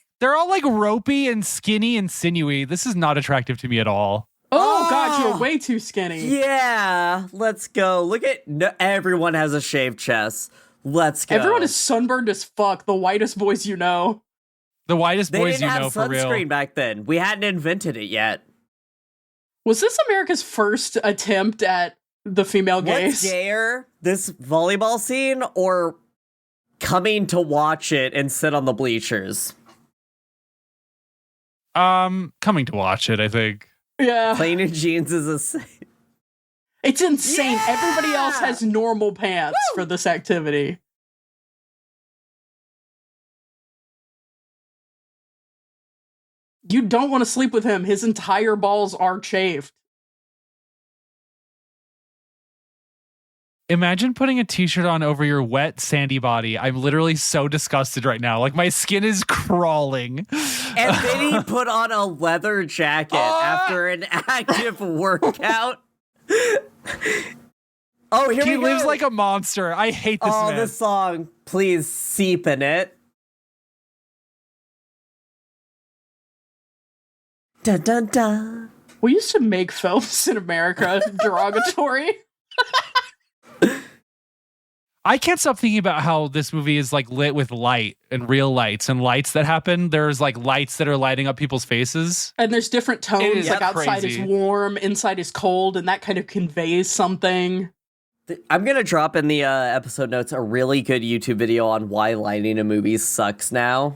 ropey and skinny and sinewy. This is not attractive to me at all. Oh, God, Oh. you're way too skinny. Yeah, let's go. Look at... No, everyone has a shaved chest. Let's go. Everyone is sunburned as fuck. The whitest boys you know. The whitest They boys didn't you have know, for real. sunscreen back then. We hadn't invented it yet. Was this America's first attempt at the female What's gaze? gayer, this volleyball scene or coming to watch it and sit on the bleachers? Coming to watch it, I think. Yeah. Plain in jeans is a... It's insane. Yeah! Everybody else has normal pants for this activity. You don't want to sleep with him. His entire balls are chafed. Imagine putting a t-shirt on over your wet, sandy body. I'm literally so disgusted right now. Like, my skin is crawling. And then he put on a leather jacket after an active workout. Oh, here He we lives go. like a monster. I hate this Oh, man. this song. Please seep in it. Dun dun dun. We used to make films in America derogatory. I can't stop thinking about how this movie is like lit with light and real lights and lights that happen. There's like lights that are lighting up people's faces. And there's different It tones. is Like outside crazy. is warm, inside is cold, and that kind of conveys something. I'm gonna drop in the episode notes a really good YouTube video on why lighting a movie sucks now.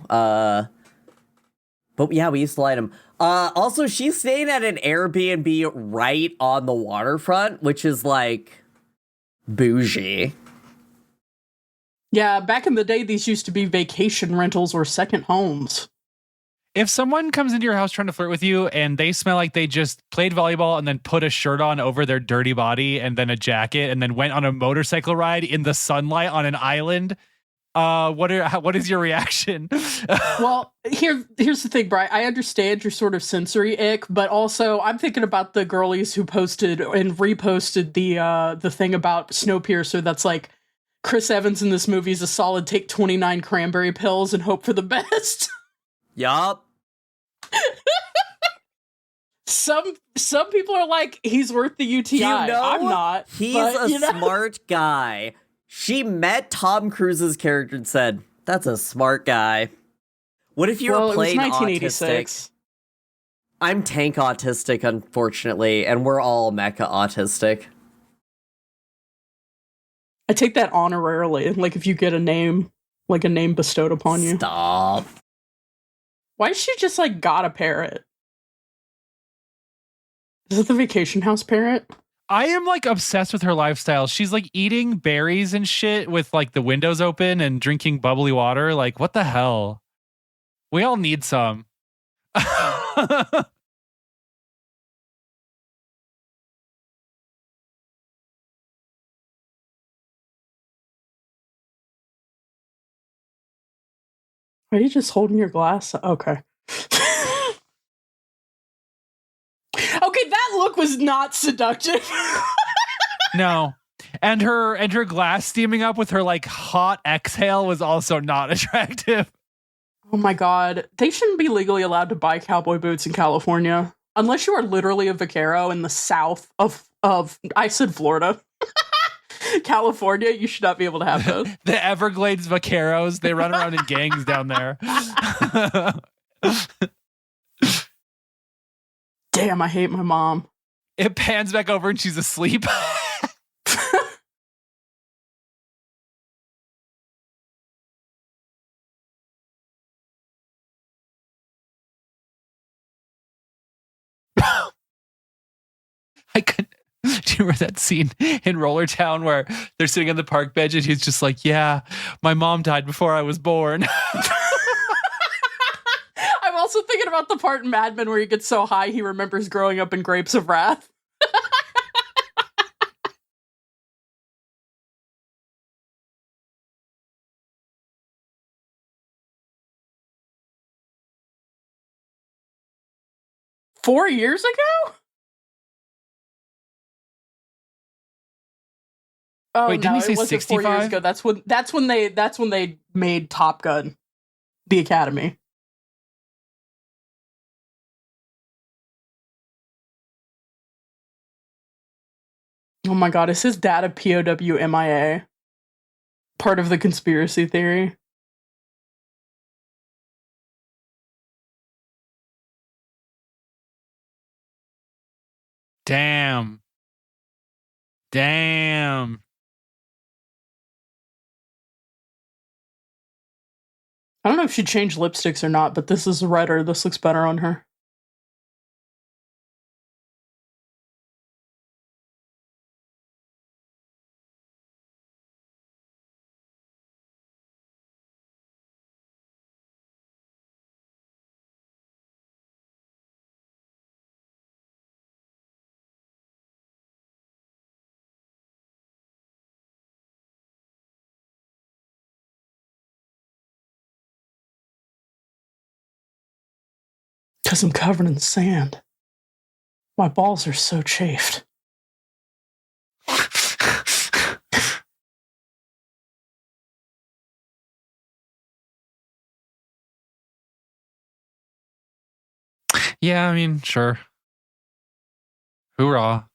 But yeah, we used to light them. Also, she's staying at an Airbnb right on the waterfront, which is like bougie. Yeah, back in the day, these used to be vacation rentals or second homes. If someone comes into your house trying to flirt with you and they smell like they just played volleyball and then put a shirt on over their dirty body and then a jacket and then went on a motorcycle ride in the sunlight on an island, what is your reaction? Well, here's the thing, Brian. I understand your sort of sensory ick, but also I'm thinking about the girlies who posted and reposted the thing about Snowpiercer that's like, Chris Evans in this movie is a solid take 29 cranberry pills and hope for the best. Yup. Some people are like, he's worth the UTI. You know, I'm not. He's but, a you know. smart guy. She met Tom Cruise's character and said, "That's a smart guy." What if you Well, were it was playing 1986. autistic? I'm tank autistic, unfortunately, and we're all mecha autistic. I take that honorarily. Like if you get a name, like a name bestowed upon you. Stop. Why is she just like got a parrot? Is it the vacation house parrot? I am like obsessed with her lifestyle. She's like eating berries and shit with like the windows open and drinking bubbly water. Like, what the hell? We all need some. Are you just holding your glass? Okay. Okay, that look was not seductive. No. And her glass steaming up with her like hot exhale was also not attractive. Oh my god. They shouldn't be legally allowed to buy cowboy boots in California. Unless you are literally a vaquero in the south of I said Florida. California, you should not be able to have those. The Everglades vaqueros, they run around in gangs down there. Damn, I hate my mom. It pans back over and she's asleep. I could. Do you remember that scene in Roller Town where they're sitting on the park bench and he's just like, yeah, my mom died before I was born. I'm also thinking about the part in Mad Men where he gets so high he remembers growing up in Grapes of Wrath. Four years ago? Oh, wait, didn't he say it wasn't 4 years 65? ago. That's when they made Top Gun, the Academy. Oh my god, is his dad a POW MIA? Part of the conspiracy theory? Damn. I don't know if she changed lipsticks or not, but this is redder. This looks better on her. Because I'm covered in sand. My balls are so chafed. Yeah, I mean, sure. Hoorah.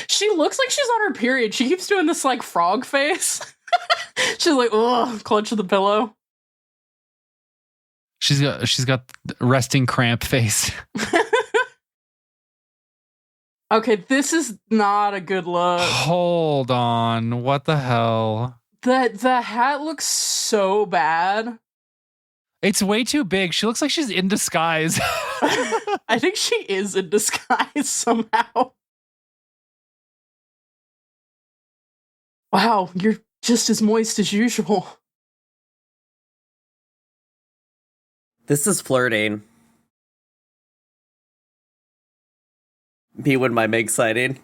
She looks like she's on her period. She keeps doing this like frog face. She's like, ugh, clutch of the pillow. She's got resting cramp face. Okay, this is not a good look. Hold on. What the hell? The hat looks so bad. It's way too big. She looks like she's in disguise. I think she is in disguise somehow. Wow, you're just as moist as usual. This is flirting. Me when my Meg sighting.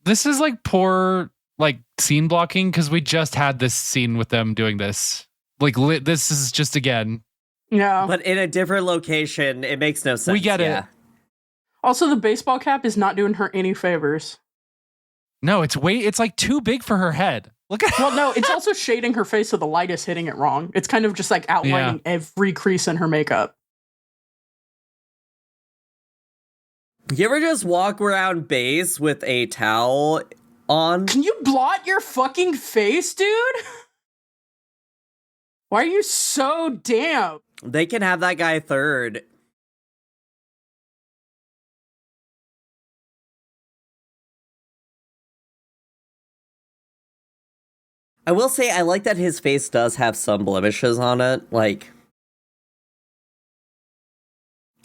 This is like poor like scene blocking because we just had this scene with them doing this. Like this is just again. Yeah. But in a different location, it makes no sense. We get it. Also, the baseball cap is not doing her any favors. No, it's like too big for her head. Look at Well, no, it's also shading her face so the light is hitting it wrong. It's kind of just like outlining every crease in her makeup. You ever just walk around base with a towel on? Can you blot your fucking face, dude? Why are you so damp? They can have that guy third. I will say I like that his face does have some blemishes on it, like.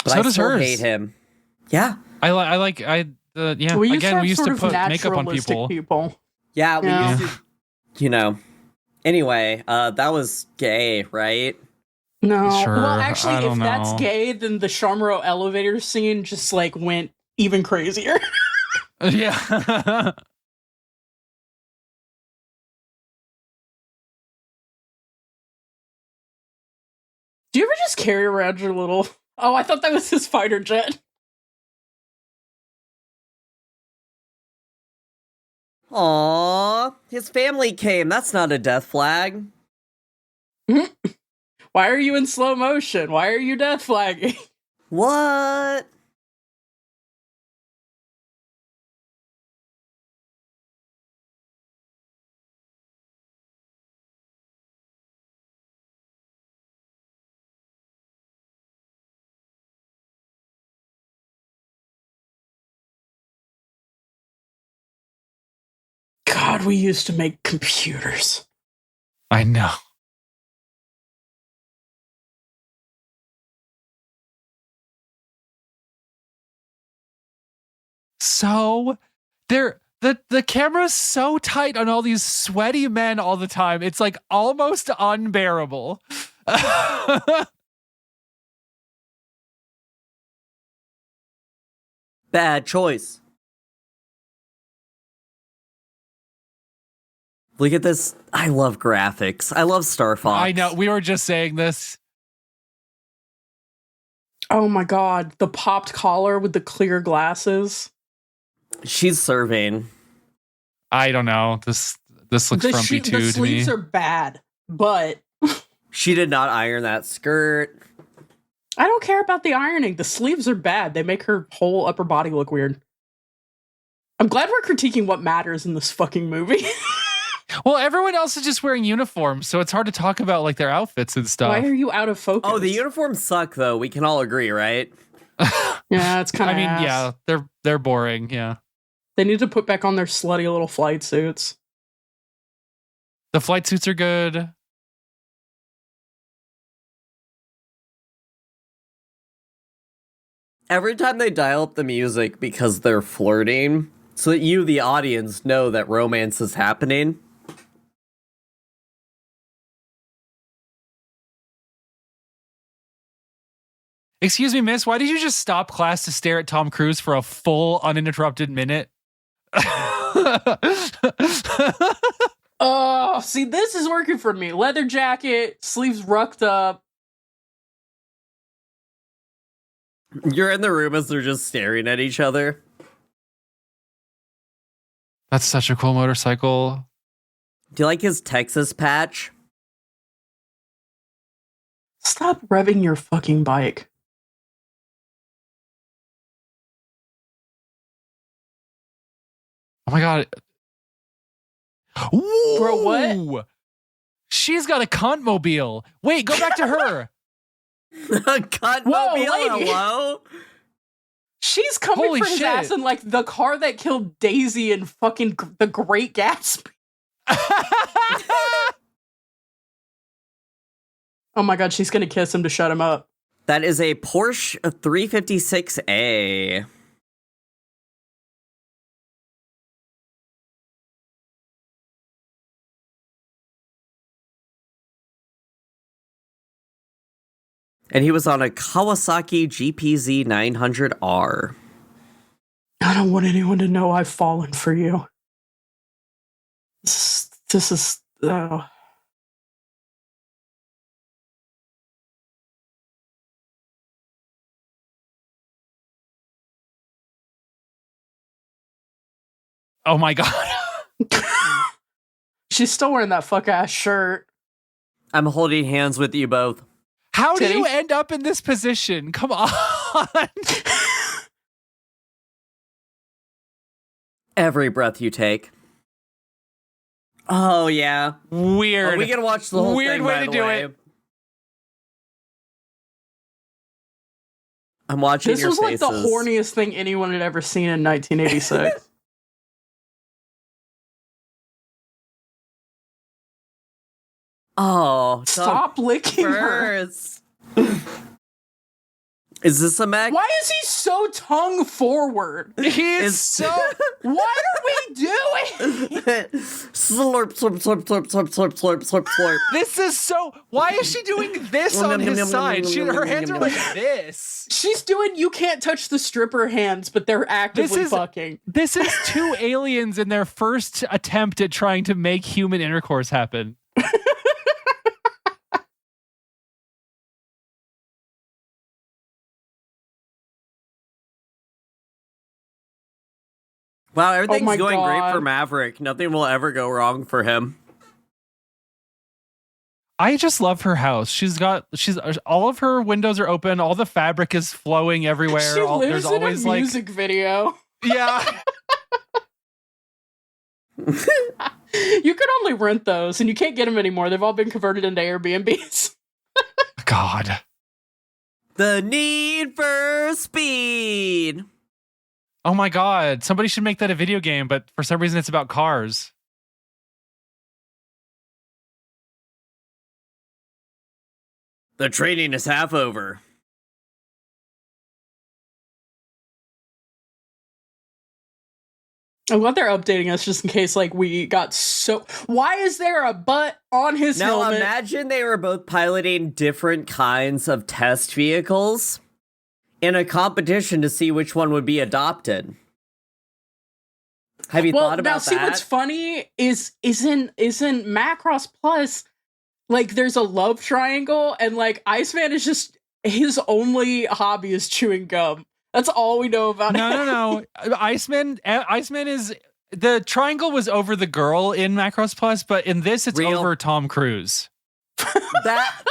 But So I does still hers. hate him. Yeah. Yeah. We Again, we used to have put sort of makeup on naturalistic people. Yeah, we Yeah. used to, Anyway, that was gay, right? No. Sure, Well, I actually, don't if that's know. gay, then the Charmero elevator scene just like went even crazier. Yeah. Do you ever just carry around your little... Oh, I thought that was his fighter jet. Aww, his family came. That's not a death flag. Why are you in slow motion? Why are you death flagging? What? God, we used to make computers. I know. So the camera's so tight on all these sweaty men all the time. It's like almost unbearable. Bad choice. Look at this. I love graphics. I love Star Fox. I know. We were just saying this. Oh my god, the popped collar with the clear glasses. She's serving. I don't know. This looks frumpy too the to me. sleeves are bad, but She did not iron that skirt. I don't care about the ironing. The sleeves are bad. They make her whole upper body look weird. I'm glad we're critiquing what matters in this fucking movie. Well, everyone else is just wearing uniforms, so it's hard to talk about like their outfits and stuff. Why are you out of focus? Oh, the uniforms suck, though. We can all agree, right? Yeah, it's kind of. I mean, yeah, they're boring. Yeah, They need to put back on their slutty little flight suits. the flight suits are good. Every time they dial up the music because they're flirting, so that you, the audience, know that romance is happening. Excuse me, miss, why did you just stop class to stare at Tom Cruise for a full uninterrupted minute? Oh, see, this is working for me. Leather jacket, sleeves rucked up. You're in the room as they're just staring at each other. That's such a cool motorcycle. Do you like his Texas patch? Stop revving your fucking bike. Oh my god. Ooh, Bro, what? She's got a cunt-mobile. Wait, go back to her. Cut Whoa, mobile, lady. hello? She's coming Holy for his shit. ass in like the car that killed Daisy and fucking The Great Gatsby. Oh my god, she's gonna kiss him to shut him up. That is a Porsche 356A. And he was on a Kawasaki GPZ 900R. I don't want anyone to know I've fallen for you. This is oh. Oh my god. She's still wearing that fuck ass shirt. I'm holding hands with you both. How do Titty? you end up in this position? Come on. Every breath you take. Oh, yeah. Weird. Are we gonna watch the whole Weird thing, way by to the do way? it. I'm watching This your was like faces. the horniest thing anyone had ever seen in 1986. Oh, Stop licking her. first. Is this a Mech? Why is he so tongue forward? He is Is- so. What are we doing? Slurp, slurp, slurp, slurp, slurp, slurp, slurp, slurp, slurp. This is so. Why is she doing this on his side? Her hands are like this. She's doing you can't touch the stripper hands, but they're actively is- fucking. This is two aliens in their first attempt at trying to make human intercourse happen. Wow, everything's my going great God. for Maverick. Nothing will ever go wrong for him. I just love her house. She's all of her windows are open. All the fabric is flowing everywhere. She There's lives in always a music video. yeah. You could only rent those, and you can't get them anymore. They've all been converted into Airbnbs. God. The Need for Speed. Oh my God. Somebody should make that a video game, but for some reason it's about cars. The training is half over. I'm glad they're updating us just in case, like, we got so... Why is there a butt on his Now helmet? imagine they were both piloting different kinds of test vehicles in a competition to see which one would be adopted. Have you thought about see, that? what's funny is in Macross Plus, like, there's a love triangle, and, like, Iceman is just... His only hobby is chewing gum. That's all we know about him. No. Iceman is the triangle was over the girl in Macross Plus, but in this it's Real. over Tom Cruise. That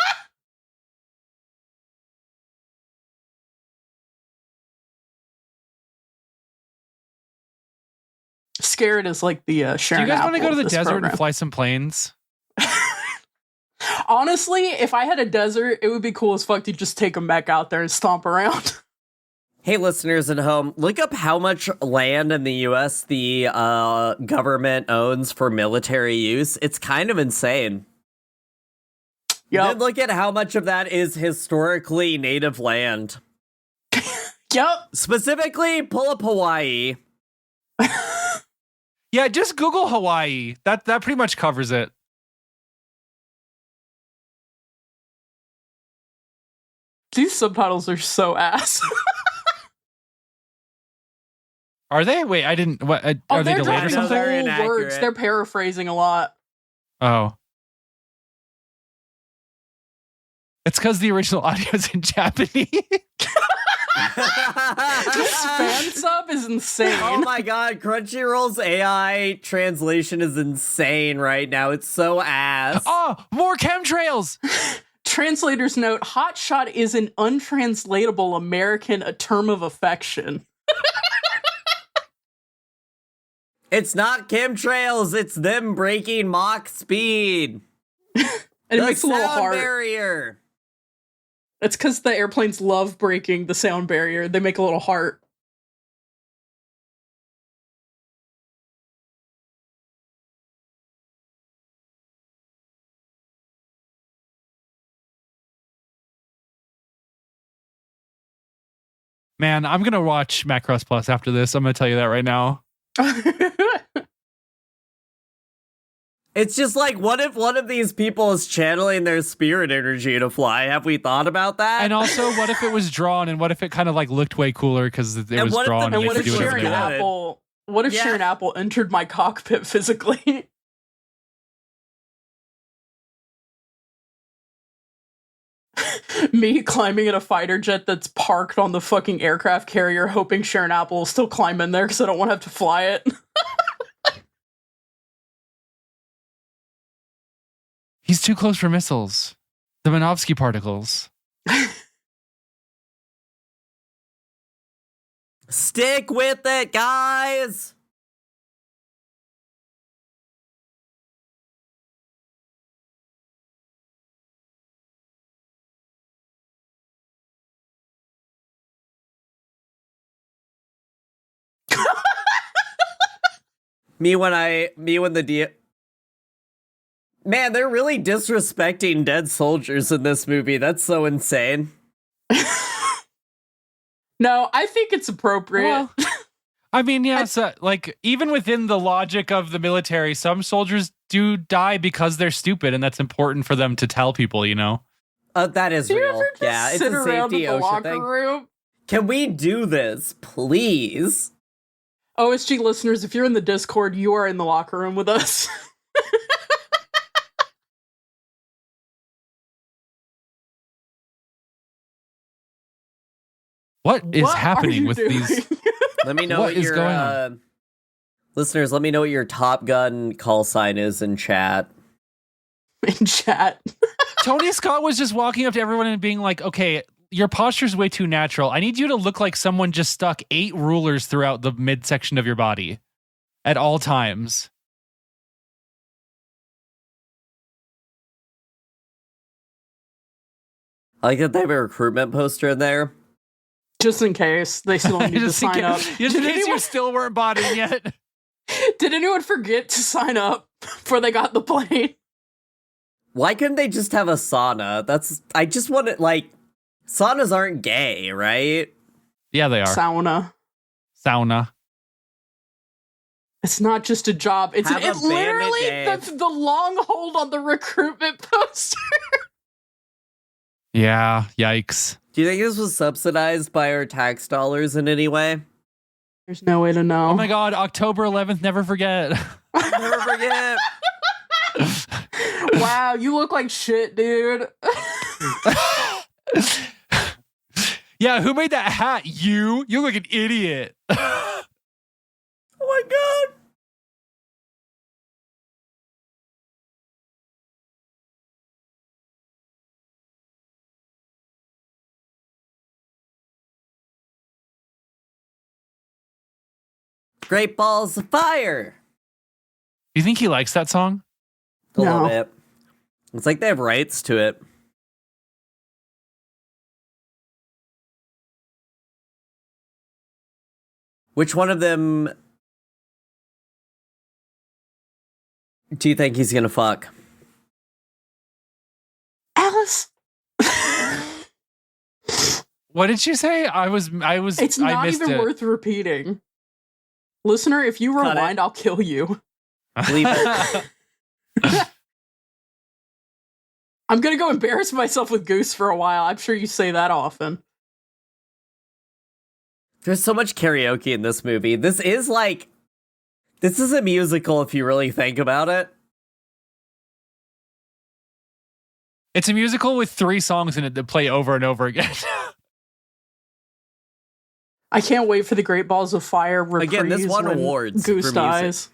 Scared is like the Do Sharon you guys want to Apple go to of the this desert program. and fly some planes? Honestly, if I had a desert, it would be cool as fuck to just take a mech out there and stomp around. Hey, listeners at home, look up how much land in the U.S. the government owns for military use. It's kind of insane. Then look at how much of that is historically native land. Yup. Specifically, pull up Hawaii. Yeah, just Google Hawaii. That pretty much covers it. These subtitles are so ass. Are they? Wait, I didn't. What? Are they they're delayed or dropping something? They're whole inaccurate. words. They're paraphrasing a lot. Oh. It's because the original audio is in Japanese. This fan sub is insane. Oh my god, Crunchyroll's AI translation is insane right now. It's so ass. Oh, more chemtrails. Translator's note, hotshot is an untranslatable American, a term of affection. It's not chemtrails, it's them breaking Mach speed. And it makes a little sound heart. barrier. It's because the airplanes love breaking the sound barrier. They make a little heart. Man, I'm gonna watch Macross Plus after this. I'm gonna tell you that right now. It's just like, what if one of these people is channeling their spirit energy to fly? Have we thought about that? And also, what if it was drawn, and what if it kind of like looked way cooler because it was what if drawn? the- And they what could if do whatever Sharon they want? Apple? What if Yeah. Sharon Apple entered my cockpit physically? Me climbing in a fighter jet that's parked on the fucking aircraft carrier, hoping Sharon Apple will still climb in there because I don't want to have to fly it. He's too close for missiles. The Minovsky particles. Stick with it, guys! Me when the Man, they're really disrespecting dead soldiers in this movie. That's so insane. No, I think it's appropriate. Well, I mean, yeah, so, like, even within the logic of the military, some soldiers do die because they're stupid, and that's important for them to tell people, you know? That is Do you real. ever just Yeah, it's sit a around safety in the OSHA locker thing. room? Can we do this, please? OSG listeners, if you're in the Discord, you are in the locker room with us. What is What are happening you with doing? these? Let me know What is your, going on? Listeners, let me know what your Top Gun call sign is in chat. In chat. Tony Scott was just walking up to everyone and being like, okay, your posture's way too natural. I need you to look like someone just stuck 8 rulers throughout the midsection of your body at all times. I like that they have a recruitment poster in there. Just in case they still need to sign up. Just in case you still weren't botting yet. Did anyone forget to sign up before they got the plane? Why couldn't they just have a sauna? I just want it, like, saunas aren't gay, right? Yeah, they are. Sauna. It's not just a job. It's literally the long hold on the recruitment poster. Yeah, yikes. Do you think this was subsidized by our tax dollars in any way? There's no way to know. Oh my god, October 11th, never forget. Never forget. Wow, you look like shit, dude. Yeah, who made that hat? You look like an idiot. Oh my god. Great Balls of Fire. Do you think he likes that song? A No. little bit. It's like they have rights to it. Which one of them do you think he's gonna fuck? Alice. What did you say? It's not I missed even it. worth repeating. Listener, if you Cut it. rewind, I'll kill you. Leave it. I'm gonna go embarrass myself with Goose for a while. I'm sure you say that often. There's so much karaoke in this movie. This is a musical if you really think about it. It's a musical with 3 songs in it that play over and over again. I can't wait for the Great Balls of Fire reprise. Again, this won when awards Goose for dies. music.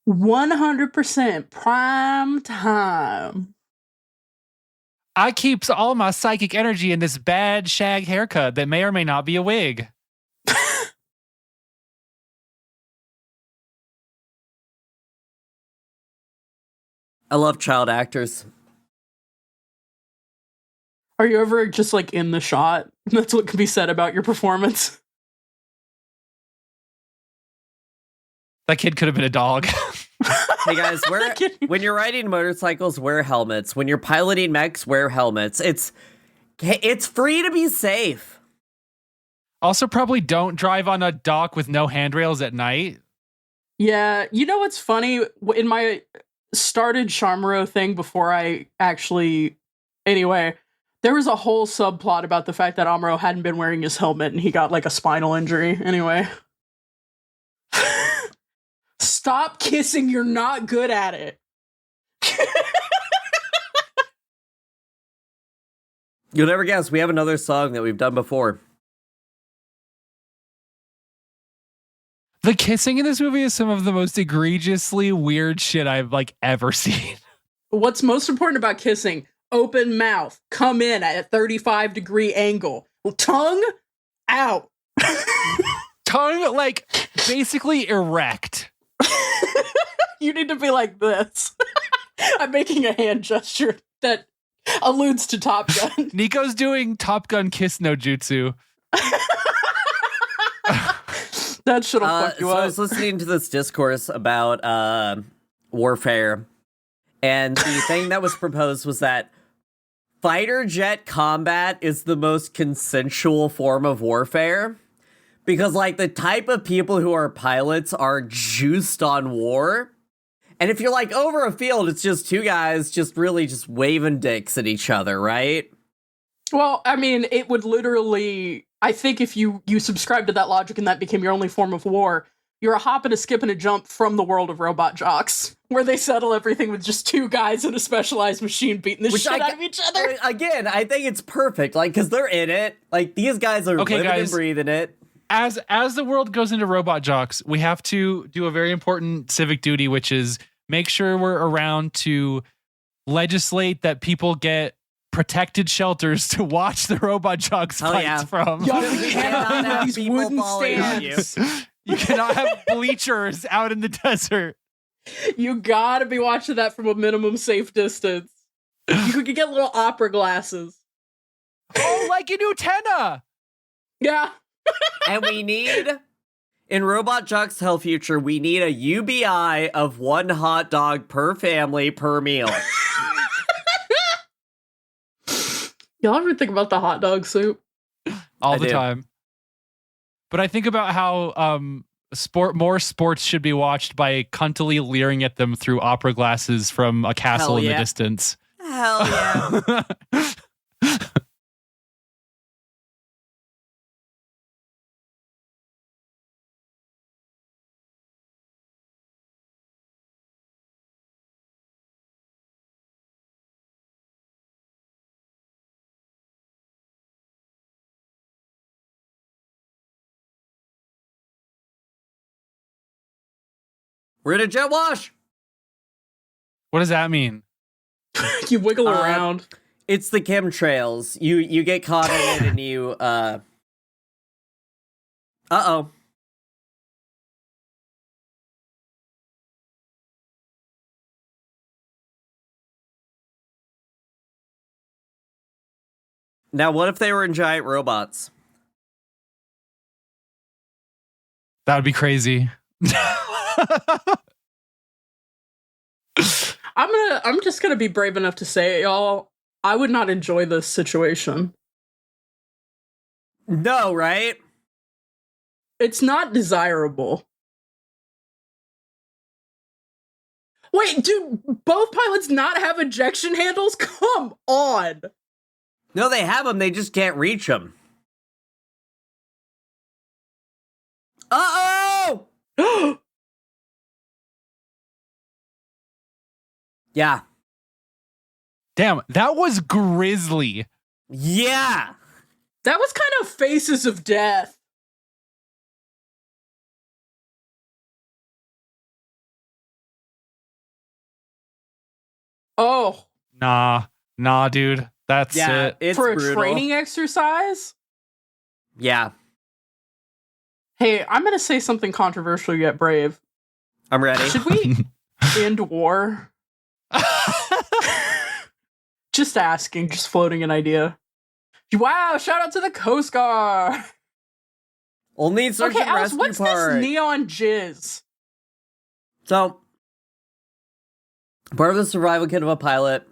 100% prime time. I keeps all my psychic energy in this bad shag haircut that may or may not be a wig. I love child actors. Are you ever just like in the shot? That's what can be said about your performance. That kid could have been a dog. Hey guys, when you're riding motorcycles, wear helmets. When you're piloting mechs, wear helmets. It's free to be safe. Also, probably don't drive on a dock with no handrails at night. Yeah, you know what's funny? In my started Charmero thing before I actually... Anyway, there was a whole subplot about the fact that Amuro hadn't been wearing his helmet and he got like a spinal injury. Anyway. Stop kissing, you're not good at it. You'll never guess, we have another song that we've done before. The kissing in this movie is some of the most egregiously weird shit I've like ever seen. What's most important about kissing? Open mouth, come in at a 35-degree angle. Tongue out. Tongue, like, basically erect. You need to be like this. I'm making a hand gesture that alludes to Top Gun. Nico's doing Top Gun kiss no jutsu. That shit'll fuck you so up. I was listening to this discourse about warfare, and the thing that was proposed was that fighter jet combat is the most consensual form of warfare. Because, like, the type of people who are pilots are juiced on war. And if you're, like, over a field, it's just 2 guys just waving dicks at each other, right? Well, I mean, it would literally I think if you subscribe to that logic and that became your only form of war, you're a hop and a skip and a jump from the world of robot jocks, where they settle everything with just two guys in a specialized machine beating the shit out of each other. Again, I think it's perfect, like, because they're in it. Like, these guys are living and breathing it. As the world goes into robot jocks, we have to do a very important civic duty, which is make sure we're around to legislate that people get protected shelters to watch the robot jocks fights from. Yo, we cannot have these wooden stands. You cannot have bleachers out in the desert. You gotta be watching that from a minimum safe distance. You could get little opera glasses. Oh, like in Utena. Yeah. And we need, in Robot Jock's Hell Future, we need a UBI of 1 hot dog per family per meal. Y'all ever think about the hot dog soup? All the time. But I think about how more sports should be watched by cuntily leering at them through opera glasses from a castle in the distance. Hell yeah. We're in a jet wash. What does that mean? You wiggle around. It's the chemtrails. You get caught in it and you uh-oh. Now, what if they were in giant robots? That would be crazy. I'm just gonna be brave enough to say it, y'all. I would not enjoy this situation. No, right? It's not desirable. Wait, do both pilots not have ejection handles? Come on! No, they have them. They just can't reach them. Uh-oh! Yeah. Damn, that was grisly. Yeah. That was kind of Faces of Death. Oh. Nah, dude. That's it. It's for a brutal. training exercise? Yeah. Hey, I'm gonna say something controversial yet brave. I'm ready. Should we end war? Just asking, just floating an idea. Wow, shout out to the Coast Guard! Only search and Alice, rescue what's part. this neon jizz? So, part of the survival kit of a pilot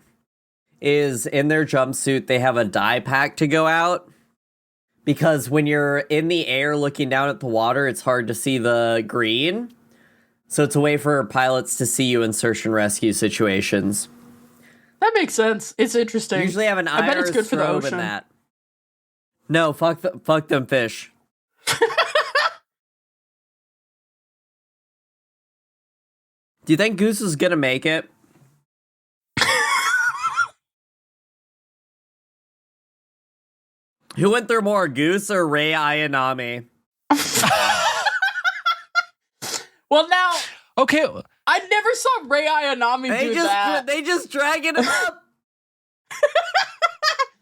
is in their jumpsuit, they have a dye pack to go out. Because when you're in the air looking down at the water, it's hard to see the green. So it's a way for pilots to see you in search and rescue situations. That makes sense. It's interesting. You usually have an I bet eye it's or a good for the strobe ocean. in that. No, fuck them fish. Do you think Goose is gonna make it? Who went through more, Goose or Rei Ayanami? Well, now, Okay, I never saw Rei Ayanami do that. They just dragging him up.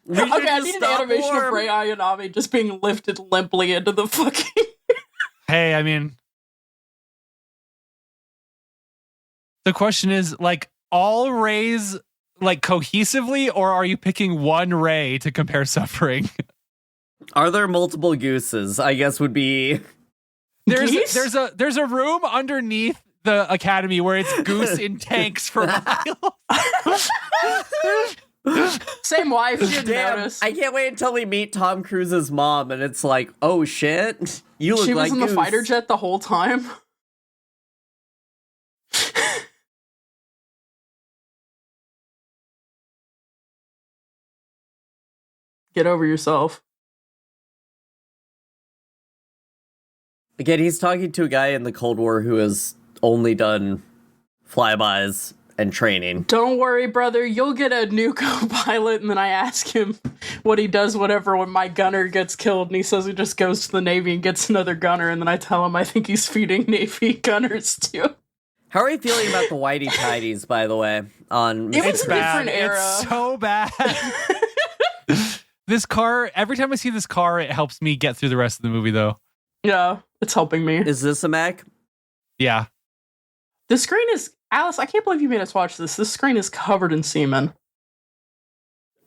We should Okay, I just need an stop animation war. of Rei Ayanami just being lifted limply into the fucking... hey, I mean, the question is, like, all rays, like, cohesively, or are you picking one ray to compare suffering? Are there multiple Gooses? I guess would be... Geese? There's a room underneath the academy where it's Goose in tanks for miles. Same wife, she didn't Damn, notice. I can't wait until we meet Tom Cruise's mom, and it's like, oh shit, you look She like was in the Goose. fighter jet the whole time. Get over yourself. Again, he's talking to a guy in the Cold War who has only done flybys and training. Don't worry, brother. You'll get a new co-pilot, and then I ask him what he does, whatever, when my gunner gets killed, and he says he just goes to the Navy and gets another gunner, and then I tell him I think he's feeding Navy gunners too. How are you feeling about the whitey tidies, by the way? It was a different era. It's so bad. This car, every time I see this car, it helps me get through the rest of the movie, though. Yeah, it's helping me. Is this a Mech? Yeah. The screen is... Alice, I can't believe you made us watch this. This screen is covered in semen.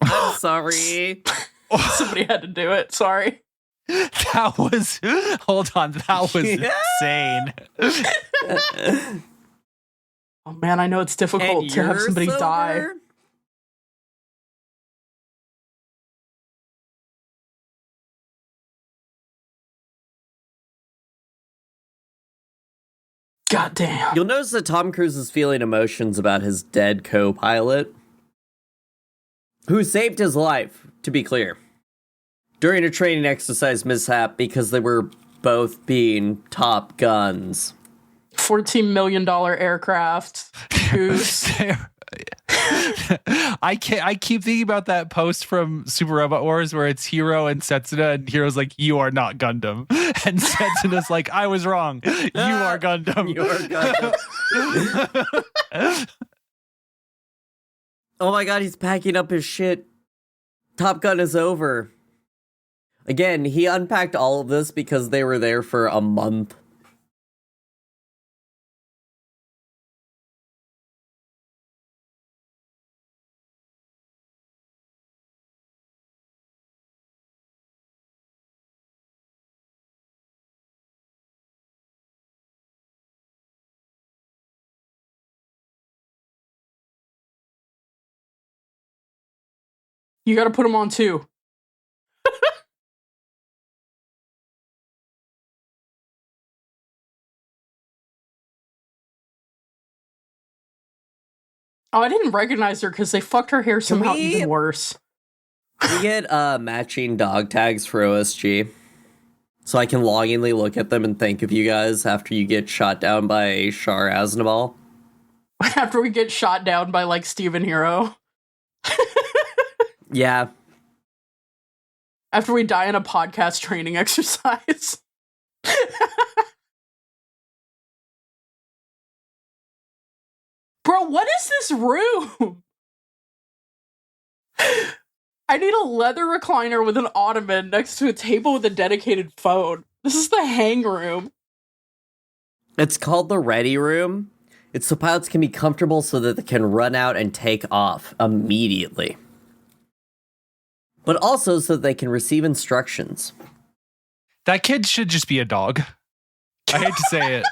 I'm sorry. Somebody had to do it. Sorry. That was... Hold on. That was insane. Oh, man, I know it's difficult And to have you're somebody die. sober? God damn. You'll notice that Tom Cruise is feeling emotions about his dead co-pilot, who saved his life, to be clear, during a training exercise mishap because they were both being Top Guns. $14 million aircraft. Goose. I keep thinking about that post from Super Robot Wars where it's Hero and Setsuna, and Hero's like, "You are not Gundam," and Setsuna's like, "I was wrong. You are Gundam." You are Gundam. Oh my god, he's packing up his shit. Top Gun is over. Again, he unpacked all of this because they were there for a month. You gotta put them on too. Oh, I didn't recognize her because they fucked her hair somehow even worse. We get matching dog tags for OSG, so I can longingly look at them and think of you guys after you get shot down by Shar Aznavour. After we get shot down by, like, Steven Hero. Yeah. After we die in a podcast training exercise. Bro, what is this room? I need a leather recliner with an ottoman next to a table with a dedicated phone. This is the hang room. It's called the ready room. It's so pilots can be comfortable so that they can run out and take off immediately. But also so that they can receive instructions. That kid should just be a dog. I hate to say it.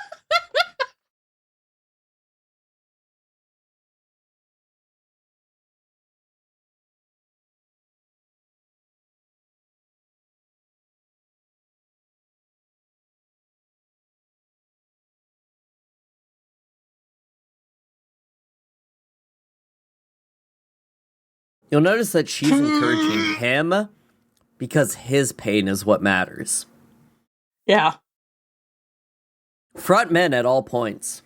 You'll notice that she's encouraging him because his pain is what matters. Yeah. Front men at all points.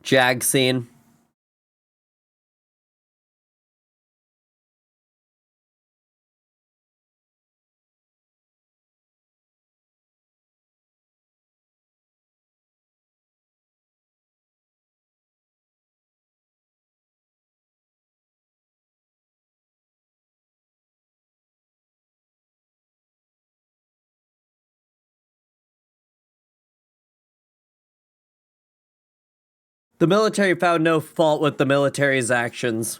Jag scene. The military found no fault with the military's actions.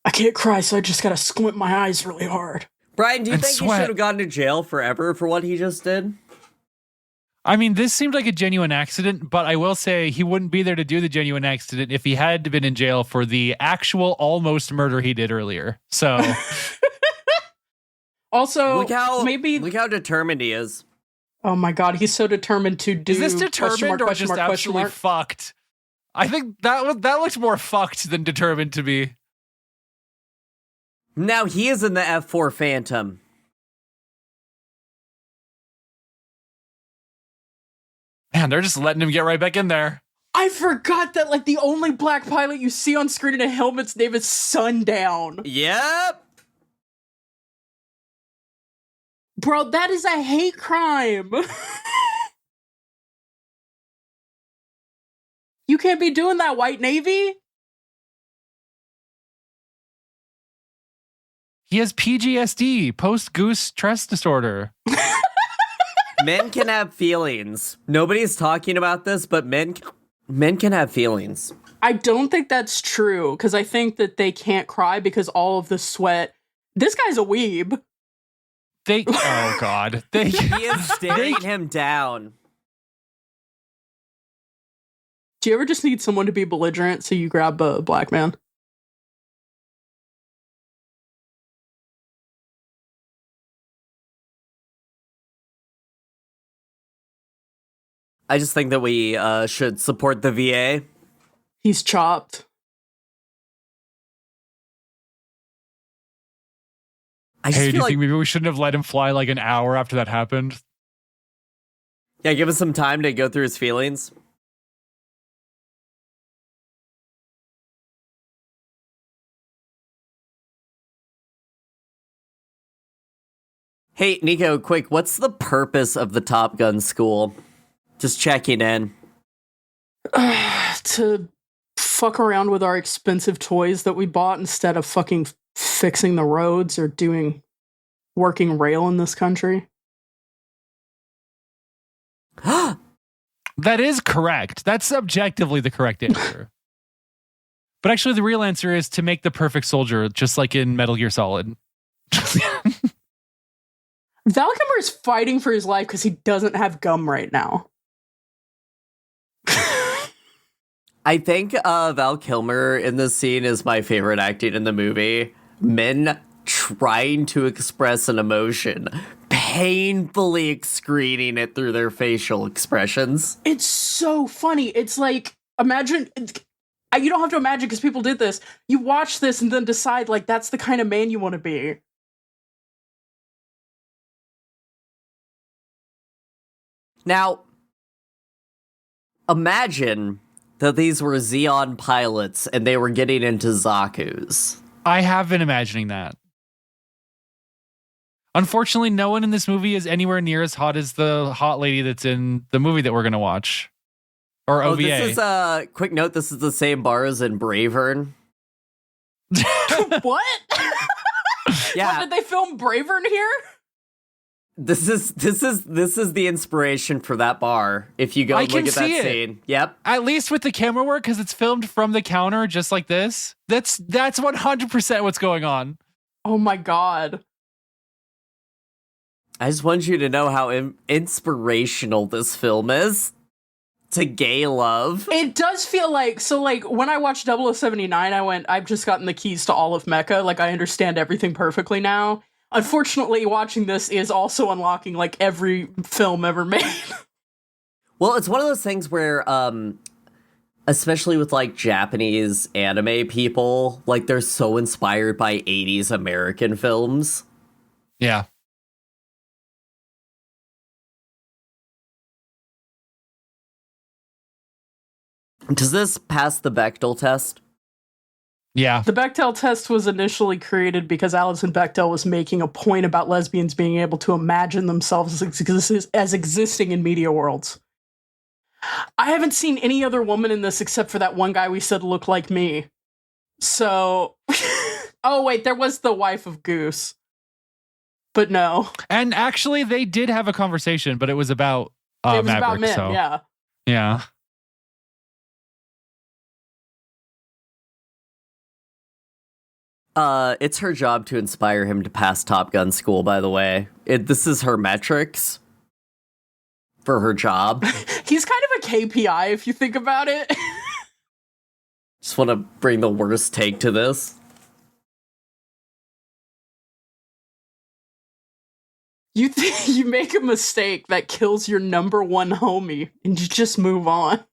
I can't cry, so I just gotta squint my eyes really hard. Brian, do you And think he sweat. should have gone to jail forever for what he just did? I mean, this seemed like a genuine accident, but I will say he wouldn't be there to do the genuine accident if he had been in jail for the actual almost murder he did earlier. So, Also, Look how maybe determined he is. Oh my god, he's so determined to do. Is this determined or just absolutely fucked? I think that looked more fucked than determined to me. Now he is in the F4 Phantom. Man, they're just letting him get right back in there. I forgot that, like, the only black pilot you see on screen in a helmet's name is Sundown. Yep. Bro, that is a hate crime. You can't be doing that, White Navy. He has PGSD, post-goose stress disorder. Men can have feelings. Nobody's talking about this, but men can have feelings. I don't think that's true, because I think that they can't cry because all of the sweat. This guy's a weeb. Oh god. He is staring him down. Do you ever just need someone to be belligerent, so you grab a black man? I just think that we should support the VA. He's chopped. Hey, do you think maybe we shouldn't have let him fly like an hour after that happened? Yeah, give us some time to go through his feelings. Hey, Nico, quick, what's the purpose of the Top Gun school? Just checking in. To fuck around with our expensive toys that we bought instead of fucking fixing the roads or working rail in this country. That is correct. That's objectively the correct answer. But actually, the real answer is to make the perfect soldier, just like in Metal Gear Solid. Val Kilmer is fighting for his life because he doesn't have gum right now. I think Val Kilmer in this scene is my favorite acting in the movie. Men trying to express an emotion, painfully excreting it through their facial expressions. It's so funny. It's like, imagine... You don't have to imagine because people did this. You watch this and then decide, like, that's the kind of man you want to be. Now, imagine that these were Xeon pilots and they were getting into Zaku's. I have been imagining that. Unfortunately, no one in this movie is anywhere near as hot as the hot lady that's in the movie that we're going to watch. Or OVA. This is a quick note. This is the same bar as in Bravern. What? Yeah. What, did they film Bravern here? This is the inspiration for that bar. If you go and look at that scene. Yep. At least with the camera work, because it's filmed from the counter just like this. That's 100% what's going on. Oh my god. I just want you to know how inspirational this film is to gay love. It does feel like, so like when I watched 0079, I've just gotten the keys to all of Mecha. Like I understand everything perfectly now. Unfortunately, watching this is also unlocking like every film ever made. Well, it's one of those things where, especially with like Japanese anime people, like they're so inspired by 80s American films. Yeah. Does this pass the Bechdel test? Yeah. The Bechdel test was initially created because Alison Bechdel was making a point about lesbians being able to imagine themselves as existing in media worlds. I haven't seen any other woman in this except for that one guy we said looked like me. So, oh wait, there was the wife of Goose. But no. And actually, they did have a conversation, but it was about it was Maverick, about men, so. yeah. Yeah. It's her job to inspire him to pass Top Gun school, by the way. This is her metrics for her job. He's kind of a KPI if you think about it. Just want to bring the worst take to this. You make a mistake that kills your number one homie, and you just move on.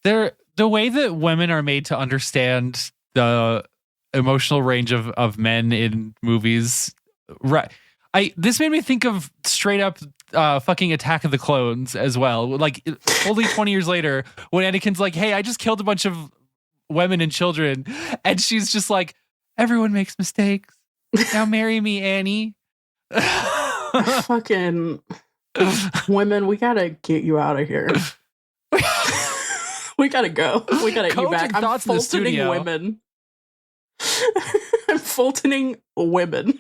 The way that women are made to understand the emotional range of men in movies, right? This made me think of straight up fucking Attack of the Clones as well. Like only 20 years later, when Anakin's like, "Hey, I just killed a bunch of women and children," and she's just like, "Everyone makes mistakes. Now marry me, Annie." Fucking women, we gotta get you out of here. We gotta go. We gotta get you back. I'm Fultoning women. I'm Fultoning women.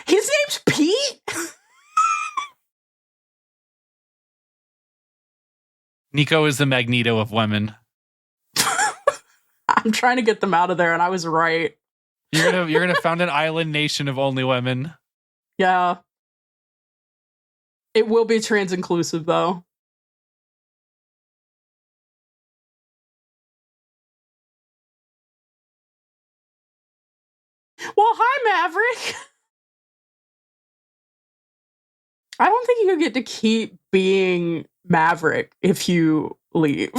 His name's Pete? Nico is the Magneto of women. I'm trying to get them out of there, and I was right. You're gonna found an island nation of only women. Yeah. It will be trans inclusive, though. Well, hi, Maverick. I don't think you get to keep being Maverick if you leave.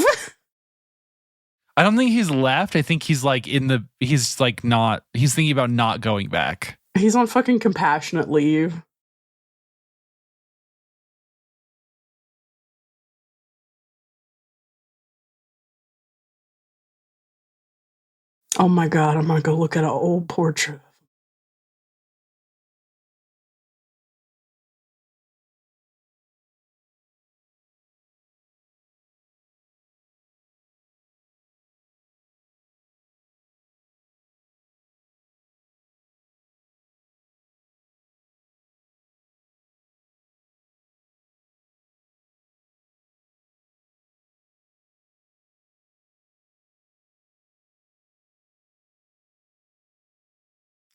I don't think he's left. I think he's like he's thinking about not going back. He's on fucking compassionate leave. Oh my god, I'm gonna go look at an old portrait.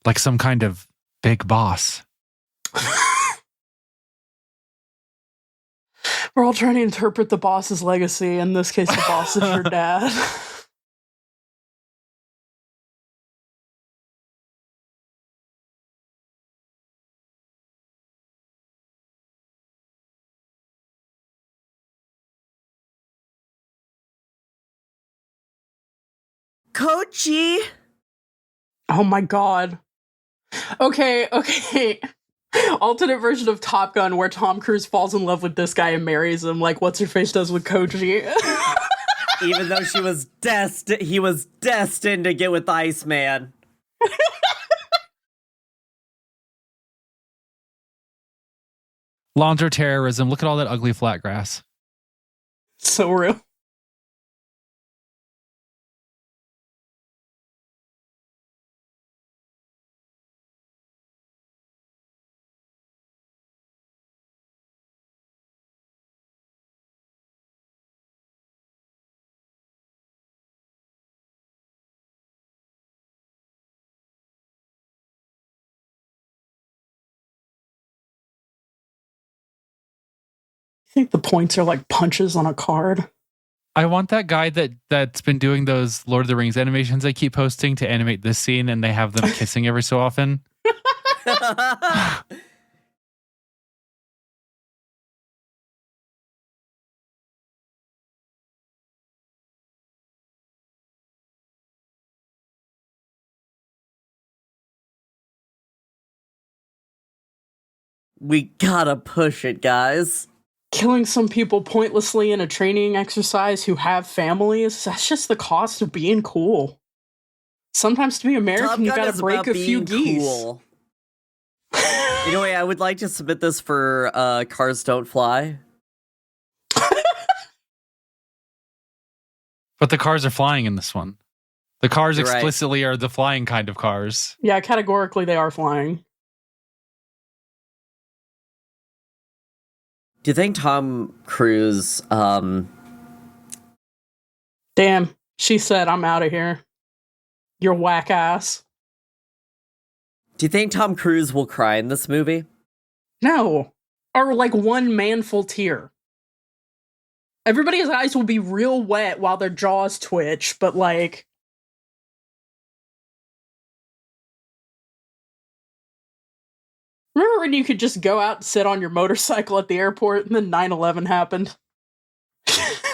Like some kind of big boss. We're all trying to interpret the boss's legacy. In this case, the boss is your dad. Kochi! Oh my god. Okay. Alternate version of Top Gun where Tom Cruise falls in love with this guy and marries him, like what's her face does with Koji. Even though he was destined to get with Iceman. Laundry terrorism. Look at all that ugly flat grass. So real. I think the points are like punches on a card. I want that guy that's been doing those Lord of the Rings animations I keep posting to animate this scene, and they have them kissing every so often. We gotta push it, guys. Killing some people pointlessly in a training exercise who have families, that's just the cost of being cool. Sometimes to be American, you gotta break a few geese. Cool. Anyway, I would like to submit this for Cars Don't Fly. But the cars are flying in this one. The cars You're explicitly are the flying kind of cars. Yeah, categorically they are flying. Do you think Tom Cruise, Damn, she said, I'm out of here. You're whack ass. do you think Tom Cruise will cry in this movie? No. Or like one manful tear. Everybody's eyes will be real wet while their jaws twitch, but like... Remember when you could just go out and sit on your motorcycle at the airport and then 9/11 happened?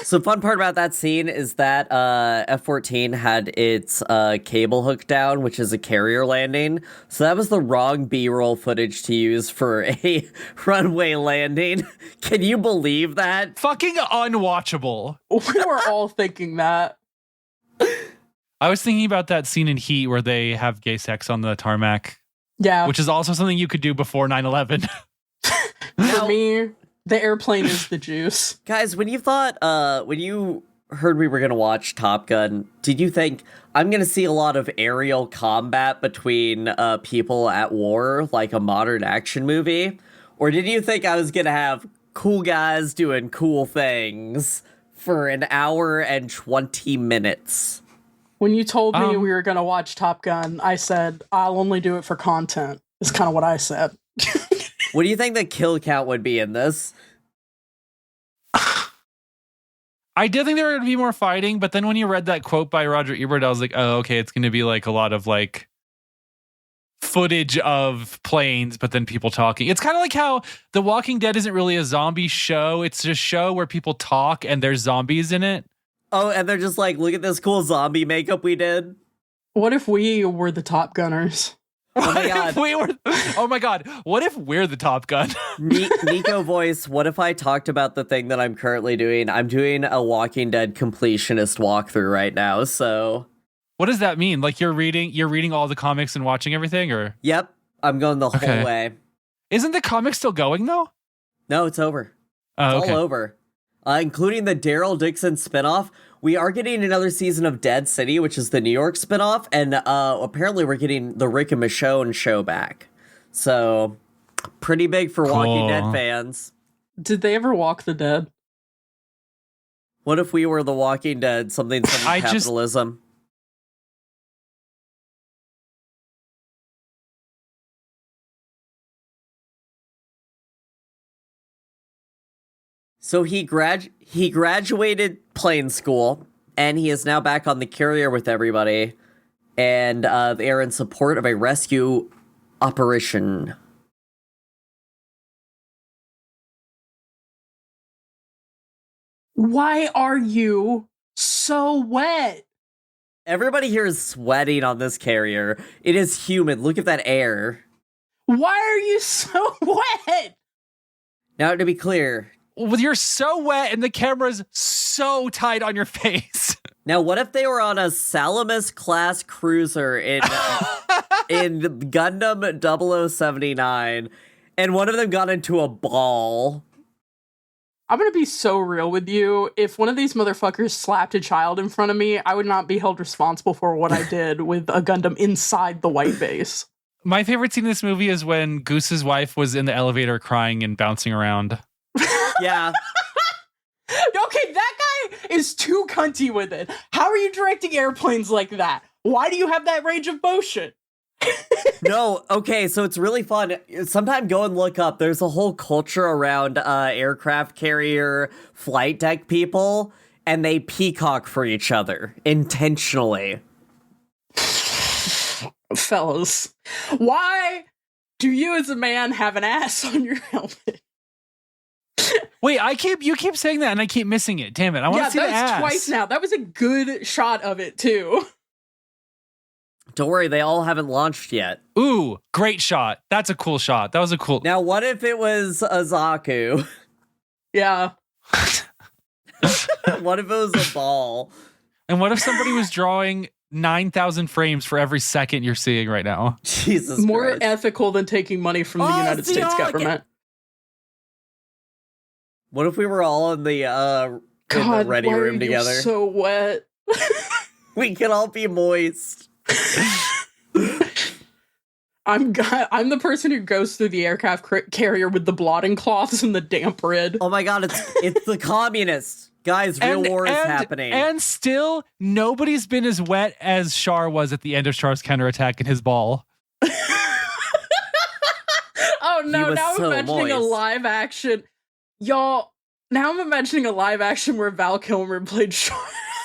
So fun part about that scene is that F-14 had its cable hooked down, which is a carrier landing. So that was the wrong B-roll footage to use for a runway landing. Can you believe that? Fucking unwatchable. We were all thinking that. I was thinking about that scene in Heat where they have gay sex on the tarmac. Yeah. Which is also something you could do before 9/11. For me, the airplane is the juice. Guys, when you heard we were going to watch Top Gun, did you think, I'm going to see a lot of aerial combat between people at war, like a modern action movie? Or did you think I was going to have cool guys doing cool things for an hour and 20 minutes? When you told me we were going to watch Top Gun, I said, I'll only do it for content. Is kind of what I said. What do you think the kill count would be in this? I did think there were going to be more fighting, but then when you read that quote by Roger Ebert, I was like, oh, okay, it's going to be like a lot of like footage of planes, but then people talking. It's kind of like how The Walking Dead isn't really a zombie show. It's a show where people talk and there's zombies in it. Oh, and they're just like, look at this cool zombie makeup we did. What if we were the Top Gunners? Oh my god. Oh my god. What if we're the Top Gun? Nico voice, what if I talked about the thing that I'm currently doing? I'm doing a Walking Dead completionist walkthrough right now, so... What does that mean? Like you're reading all the comics and watching everything, or? Yep, I'm going the whole way. Isn't the comic still going, though? No, it's over. Oh, it's all over. Including the Daryl Dixon spinoff. We are getting another season of Dead City, which is the New York spinoff, and apparently we're getting the Rick and Michonne show back. So, pretty big for Walking Dead fans. Did they ever walk the dead? What if we were the Walking Dead? Something capitalism. So he graduated plane school, and he is now back on the carrier with everybody, and they are in support of a rescue operation. Why are you so wet? Everybody here is sweating on this carrier. It is humid. Look at that air. Why are you so wet? Now, to be clear... You're so wet and the camera's so tight on your face. Now, what if they were on a Salamis-class cruiser in Gundam 0079, and one of them got into a ball? I'm gonna be so real with you. If one of these motherfuckers slapped a child in front of me, I would not be held responsible for what I did with a Gundam inside the white base. My favorite scene in this movie is when Goose's wife was in the elevator crying and bouncing around. Yeah. Okay, that guy is too cunty with it. How are you directing airplanes like that? Why do you have that range of motion? No, okay, so it's really fun. Sometime go and look up. There's a whole culture around aircraft carrier flight deck people, and they peacock for each other intentionally. Fellas, why do you as a man have an ass on your helmet? Wait, you keep saying that and I keep missing it. Damn it. I want to see the ass. Yeah, that was twice now. That was a good shot of it, too. Don't worry, they all haven't launched yet. Ooh, great shot. That's a cool shot. That was a cool... Now, what if it was a Zaku? Yeah. What if it was a ball? And what if somebody was drawing 9,000 frames for every second you're seeing right now? Jesus More Christ. ethical than taking money from the United States government. What if we were all in the ready room together? So wet. We could all be moist. I'm the person who goes through the aircraft carrier with the blotting cloths and the damp red. Oh my god, it's the communists. Guys, real war is happening. And still, nobody's been as wet as Char was at the end of Char's counterattack in his ball. Oh no, now so I'm imagining a moist. live action. Y'all, now I'm imagining a live action where Val Kilmer played Char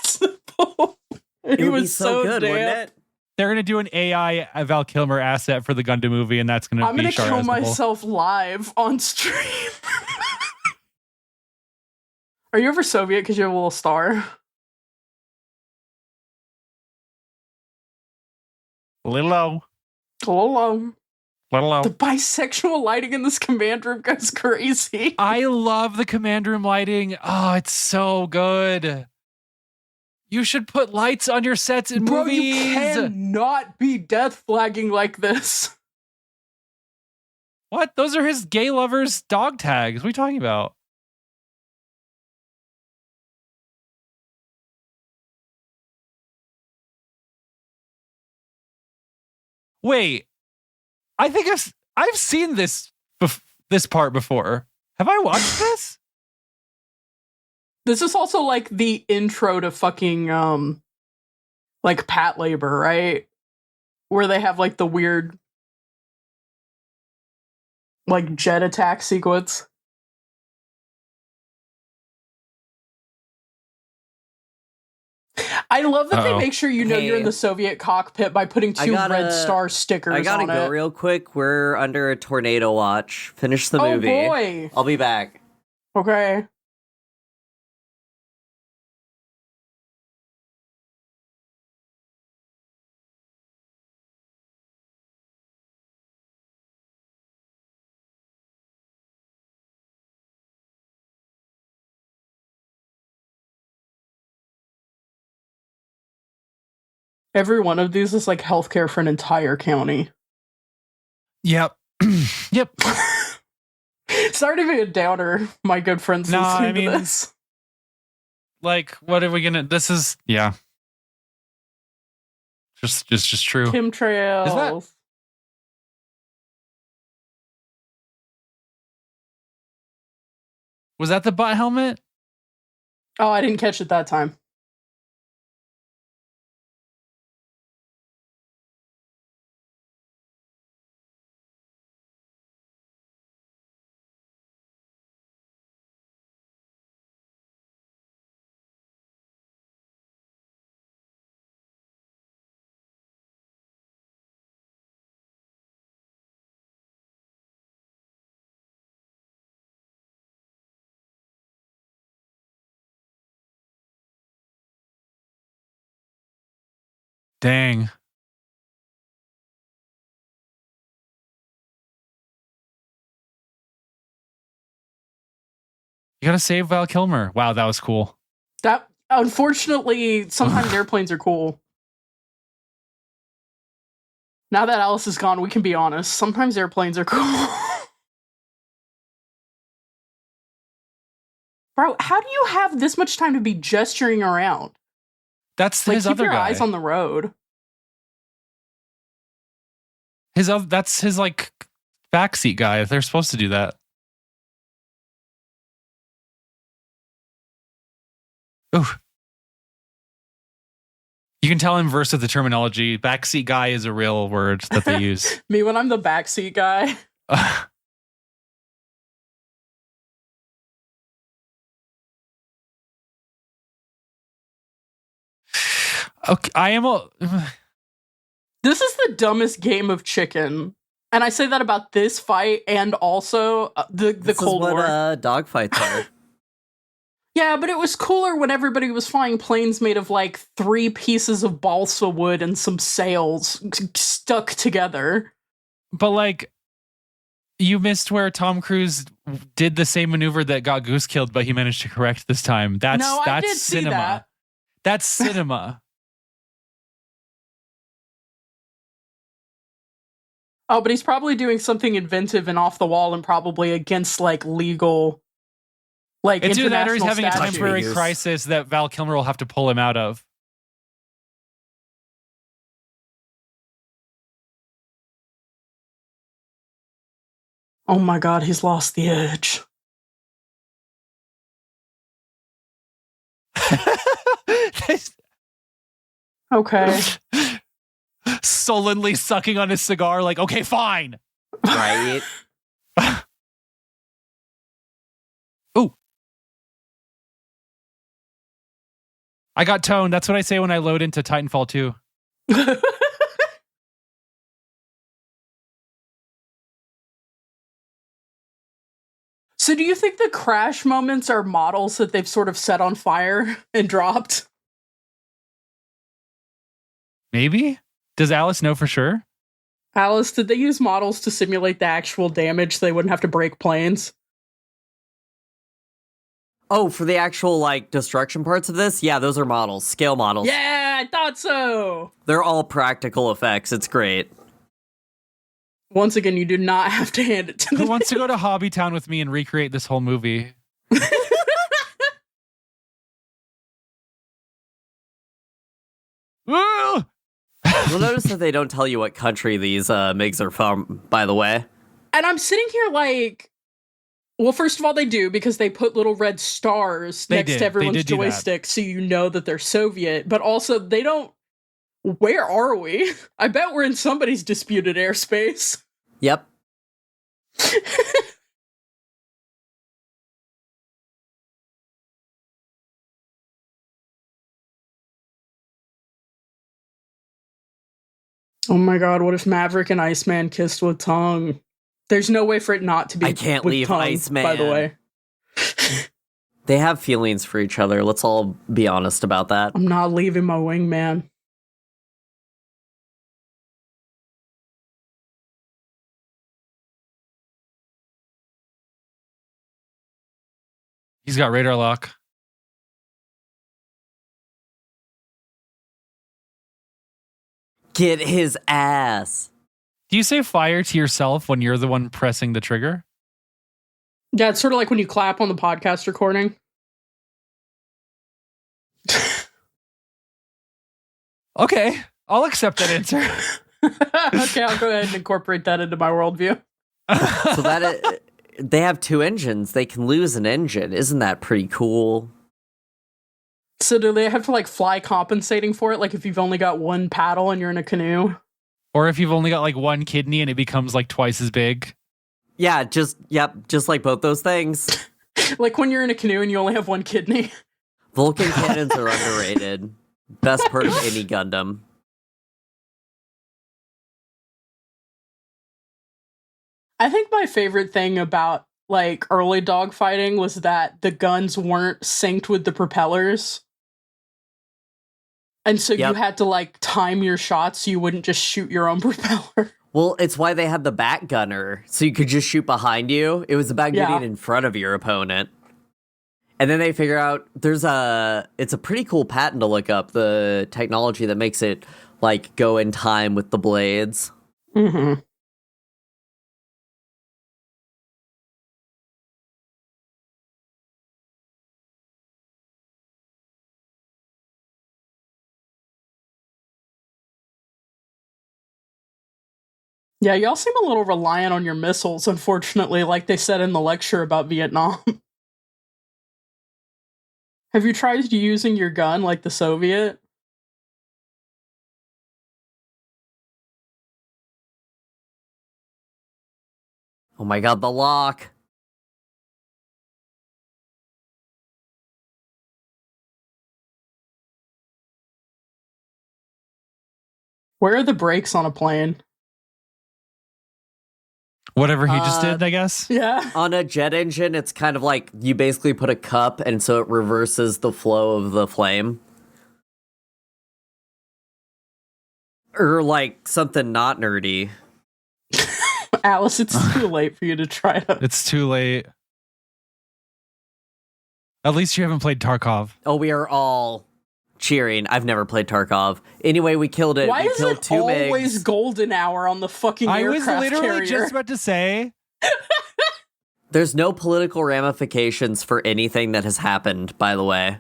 as the bull. It would be so good, wouldn't it? they're gonna do an AI Val Kilmer asset for the Gundam movie, and that's gonna I'm be gonna Char kill Aznavour. myself live on stream. Are you ever Soviet because you have a little star? Little low. Hello. Little low. The bisexual lighting in this command room goes crazy. I love the command room lighting. Oh, it's so good. You should put lights on your sets in Bro, movies. you cannot be death flagging like this. What? Those are his gay lovers' dog tags. What are you talking about? Wait, I think I've seen this this part before. Have I watched this? This is also like the intro to fucking like Pat Labor, right? Where they have like the weird like jet attack sequence. I love that they make sure you know you're in the Soviet cockpit by putting two red star stickers on it. I gotta go real quick. We're under a tornado watch. Finish the movie. Oh boy. I'll be back. Okay. Every one of these is like healthcare for an entire county. Yep. Yep. Sorry to be a downer, my good friends. No, listening I mean, to this. Like, what are we gonna? This is just true. Chemtrails. Is that- Was that the butt helmet? Oh, I didn't catch it that time. Dang. You gotta save Val Kilmer. Wow, that was cool. That unfortunately, sometimes airplanes are cool. Now that Alice is gone, we can be honest. Sometimes airplanes are cool. Bro, how do you have this much time to be gesturing around? That's Like, his keep other your guy. eyes on the road. That's his like backseat guy. They're supposed to do that. Ooh. You can tell in verse of the terminology. Backseat guy is a real word that they use. Me when I'm the backseat guy. Okay, I am a. This is the dumbest game of chicken. And I say that about this fight and also the Cold War. Dogfights are. Yeah, but it was cooler when everybody was flying planes made of like 3 pieces of balsa wood and some sails stuck together. But like, you missed where Tom Cruise did the same maneuver that got Goose killed, but he managed to correct this time. That's I did cinema. See that. That's cinema. Oh, but he's probably doing something inventive and off the wall and probably against like legal. Like It's either that or he's having a statute. temporary crisis that Val Kilmer will have to pull him out of. Oh my god, he's lost the edge. Okay. Sullenly sucking on his cigar, like, okay, fine. Right? Ooh. I got tone. That's what I say when I load into Titanfall 2. So do you think the crash moments are models that they've sort of set on fire and dropped? Maybe? Does Alice know for sure? Alice, did they use models to simulate the actual damage so they wouldn't have to break planes? Oh, for the actual, like, destruction parts of this? Yeah, those are models. Scale models. Yeah, I thought so! They're all practical effects. It's great. Once again, you do not have to hand it to Who them. wants to go to Hobbytown with me and recreate this whole movie? Woo! You'll notice that they don't tell you what country these MiGs are from, by the way. And I'm sitting here like... Well, first of all, they do, because they put little red stars next to everyone's did do that. joystick, so you know that they're Soviet. But also, they don't... Where are we? I bet we're in somebody's disputed airspace. Yep. Oh my god, what if Maverick and Iceman kissed with tongue? There's no way for it not to be I can't with leave tongue, Iceman. by the way. They have feelings for each other. Let's all be honest about that. I'm not leaving my wingman. He's got radar lock. Get his ass. Do you say fire to yourself when you're the one pressing the trigger? Yeah, it's sort of like when you clap on the podcast recording. Okay, I'll accept that answer. Okay, I'll go ahead and incorporate that into my worldview. So they have two engines. They can lose an engine. Isn't that pretty cool? So do they have to like fly compensating for it? Like if you've only got one paddle and you're in a canoe? Or if you've only got like one kidney and it becomes like twice as big. Yeah, just like both those things. Like when you're in a canoe and you only have one kidney? Vulcan cannons are underrated. Best part of any Gundam. I think my favorite thing about like early dogfighting was that the guns weren't synced with the propellers. And so you had to like time your shots so you wouldn't just shoot your own propeller. Well, it's why they had the back gunner, so you could just shoot behind you. It was about getting in front of your opponent. And then they figure out it's a pretty cool patent to look up, the technology that makes it like go in time with the blades. Mm-hmm. Yeah, y'all seem a little reliant on your missiles, unfortunately, like they said in the lecture about Vietnam. Have you tried using your gun like the Soviet? Oh my god, the lock. Where are the brakes on a plane? Whatever he just did, I guess. Yeah. On a jet engine, it's kind of like you basically put a cup and so it reverses the flow of the flame. Or like something not nerdy. Alice, it's too late for you to try to... It's too late. At least you haven't played Tarkov. Oh, we are all cheering. I've never played Tarkov. Anyway, we killed it. Why we is killed it two always MiGs. golden hour on the fucking I was aircraft literally carrier? just about to say. There's no political ramifications for anything that has happened, by the way.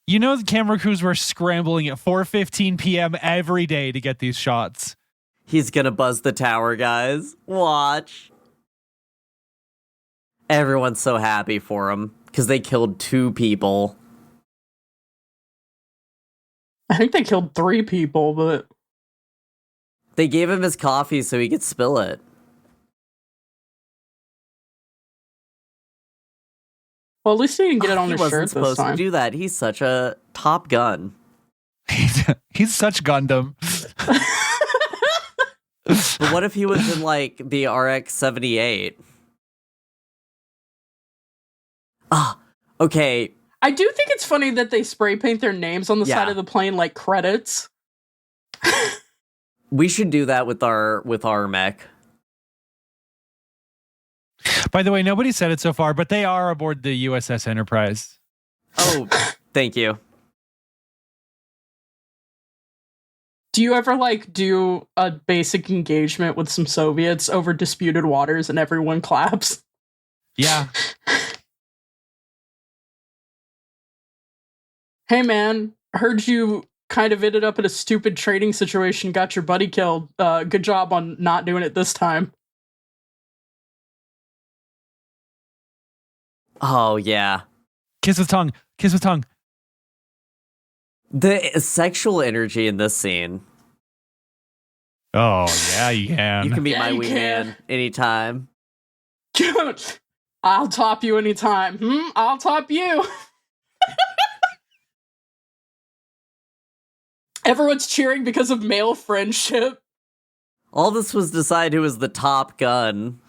You know the camera crews were scrambling at 4:15 p.m. every day to get these shots. He's gonna buzz the tower, guys. Watch. Everyone's so happy for him, because they killed 2 people. I think they killed 3 people, but... They gave him his coffee so he could spill it. Well, at least he didn't get it on He his wasn't shirt this supposed to time. do that. He's such a Top Gun. He's such Gundam. But what if he was in, like, the RX-78? Okay, I do think it's funny that they spray paint their names on the Yeah. side of the plane like credits. we should do that with our mech. By the way, nobody said it so far, but they are aboard the USS Enterprise. Oh, thank you. Do you ever do a basic engagement with some Soviets over disputed waters and everyone claps? Yeah. Hey man, heard you kind of ended up in a stupid trading situation, got your buddy killed. Good job on not doing it this time. Oh yeah. Kiss with tongue. Kiss with tongue. The sexual energy in this scene. Oh, yeah, you can. You can be Yeah, my you wingman anytime. I'll top you anytime. I'll top you. Everyone's cheering because of male friendship. All this was to decide who was the top gun.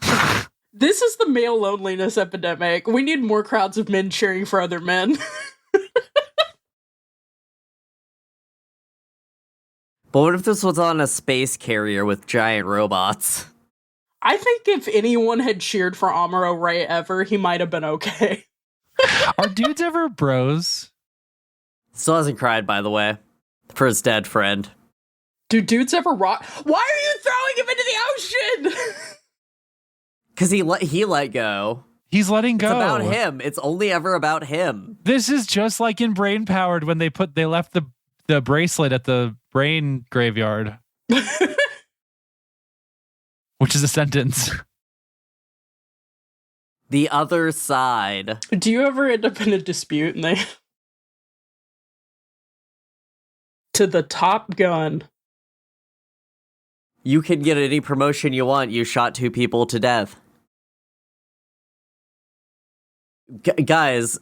This is the male loneliness epidemic. We need more crowds of men cheering for other men. But what if this was on a space carrier with giant robots? I think if anyone had cheered for Amuro Ray ever, he might have been okay. Are dudes ever bros? Still hasn't cried, by the way, for his dead friend. Do dudes ever rock? Why are you throwing him into the ocean? Because he let go. He's letting go. It's about him. It's only ever about him. This is just like in Brain Powered when they left the bracelet at the brain graveyard. Which is a sentence. The other side. Do you ever end up in a dispute and they... to the Top Gun. You can get any promotion you want. You shot 2 people to death. Guys,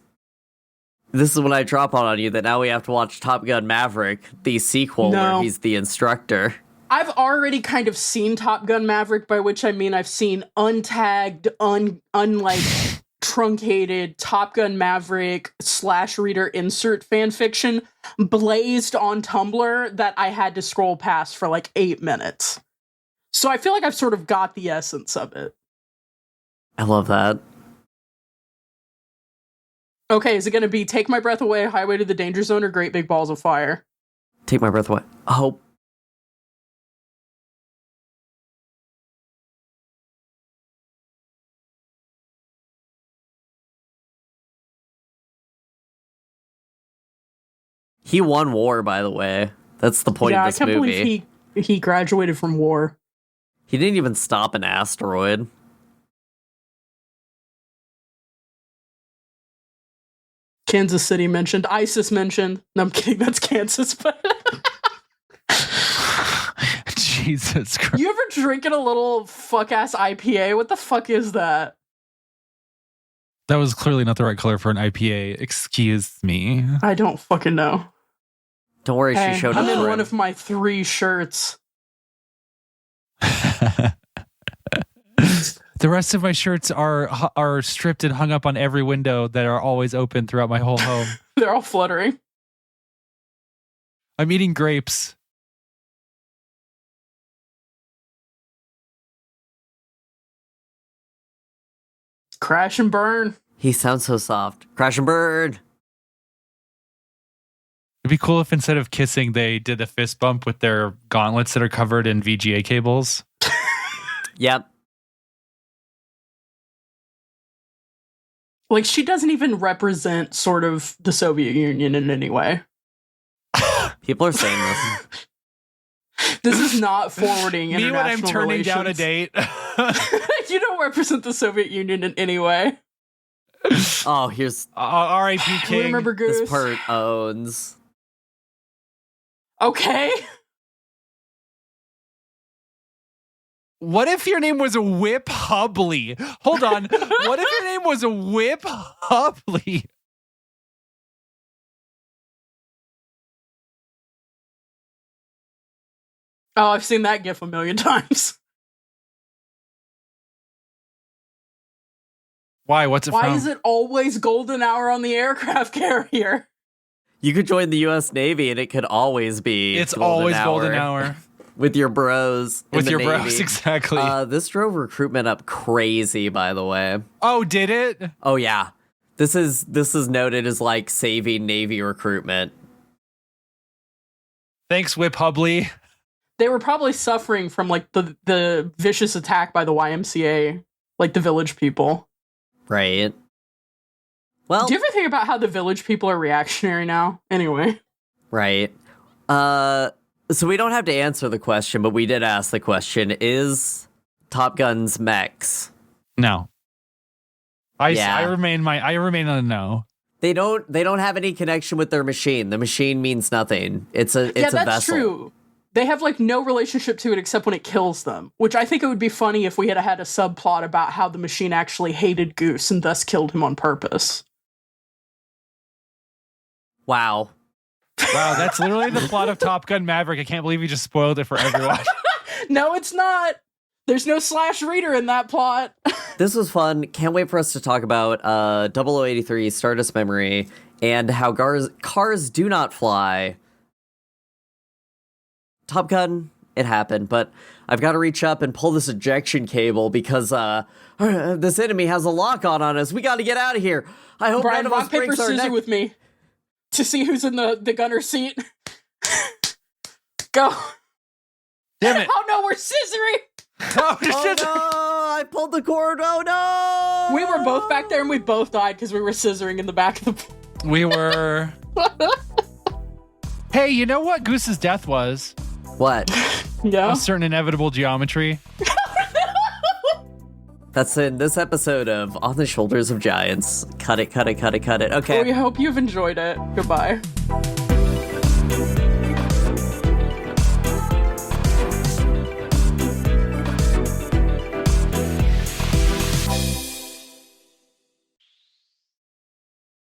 this is when I drop on you that now we have to watch Top Gun Maverick, the sequel No. where he's the instructor. I've already kind of seen Top Gun Maverick, by which I mean I've seen untagged, unlike truncated Top Gun Maverick / reader insert fanfiction blazed on Tumblr that I had to scroll past for like 8 minutes. So I feel like I've sort of got the essence of it. I love that. Okay, is it going to be Take My Breath Away, Highway to the Danger Zone, or Great Big Balls of Fire? Take my breath away. Oh. He won war, by the way. That's the point of this I can't movie. believe he graduated from war. He didn't even stop an asteroid. Kansas City mentioned. ISIS mentioned. No, I'm kidding. That's Kansas. But Jesus Christ. you ever drinking a little fuck-ass IPA? What the fuck is that? That was clearly not the right color for an IPA. Excuse me. I don't fucking know. Don't worry, Hey, she showed I'm up in for one him. of my 3 shirts. The rest of my shirts are stripped and hung up on every window that are always open throughout my whole home. They're all fluttering. I'm eating grapes. Crash and burn. He sounds so soft. Crash and burn. It'd be cool if instead of kissing, they did a fist bump with their gauntlets that are covered in VGA cables. Yep. Like, she doesn't even represent sort of the Soviet Union in any way. People are saying this. This is not forwarding Me when I'm international turning down a relations. date. You don't represent the Soviet Union in any way. Oh, here's R.I.P. We King. remember Goose. this part owns. Okay. What if your name was Whip Hubley? Hold on. What if your name was Whip Hubley? Oh, I've seen that gif a million times. Why? What's it Why from? is it always golden hour on the aircraft carrier? You could join the U.S. Navy, and it could always be. It's always golden hour. With your bros. With your bros, exactly. This drove recruitment up crazy, by the way. Oh, did it? Oh yeah, this is noted as like saving Navy recruitment. Thanks, Whip Hubley. They were probably suffering from like the vicious attack by the YMCA, like the village people. Right. Well, Do you ever think about how the village people are reactionary now? Anyway. right. So we don't have to answer the question, but we did ask the question: is Top Gun's mechs? No. Yeah. I remain on a no. They don't have any connection with their machine. The machine means nothing. It's a That's vessel. true. They have like no relationship to it except when it kills them, which I think it would be funny if we had a subplot about how the machine actually hated Goose and thus killed him on purpose. Wow. Wow, that's literally the plot of Top Gun Maverick. I can't believe you just spoiled it for everyone. No, it's not. There's no slash reader in that plot. This was fun. Can't wait for us to talk about 0083 Stardust Memory and how cars do not fly. Top Gun, it happened, but I've got to reach up and pull this ejection cable because this enemy has a lock on us. We got to get out of here. I hope Brian, none of rock, us paper, breaks our scissors neck. with me to see who's in the gunner seat. Go. Damn it. Oh no, we're scissoring. Oh, Oh shit. no! I pulled the cord. Oh no! We were both back there and we both died because we were scissoring in the back of the. We were. Hey, you know what Goose's death was? What? Yeah. A certain inevitable geometry. That's in this episode of On the Shoulders of Giants. Cut it, cut it, cut it, cut it. Okay. We hope you've enjoyed it. Goodbye.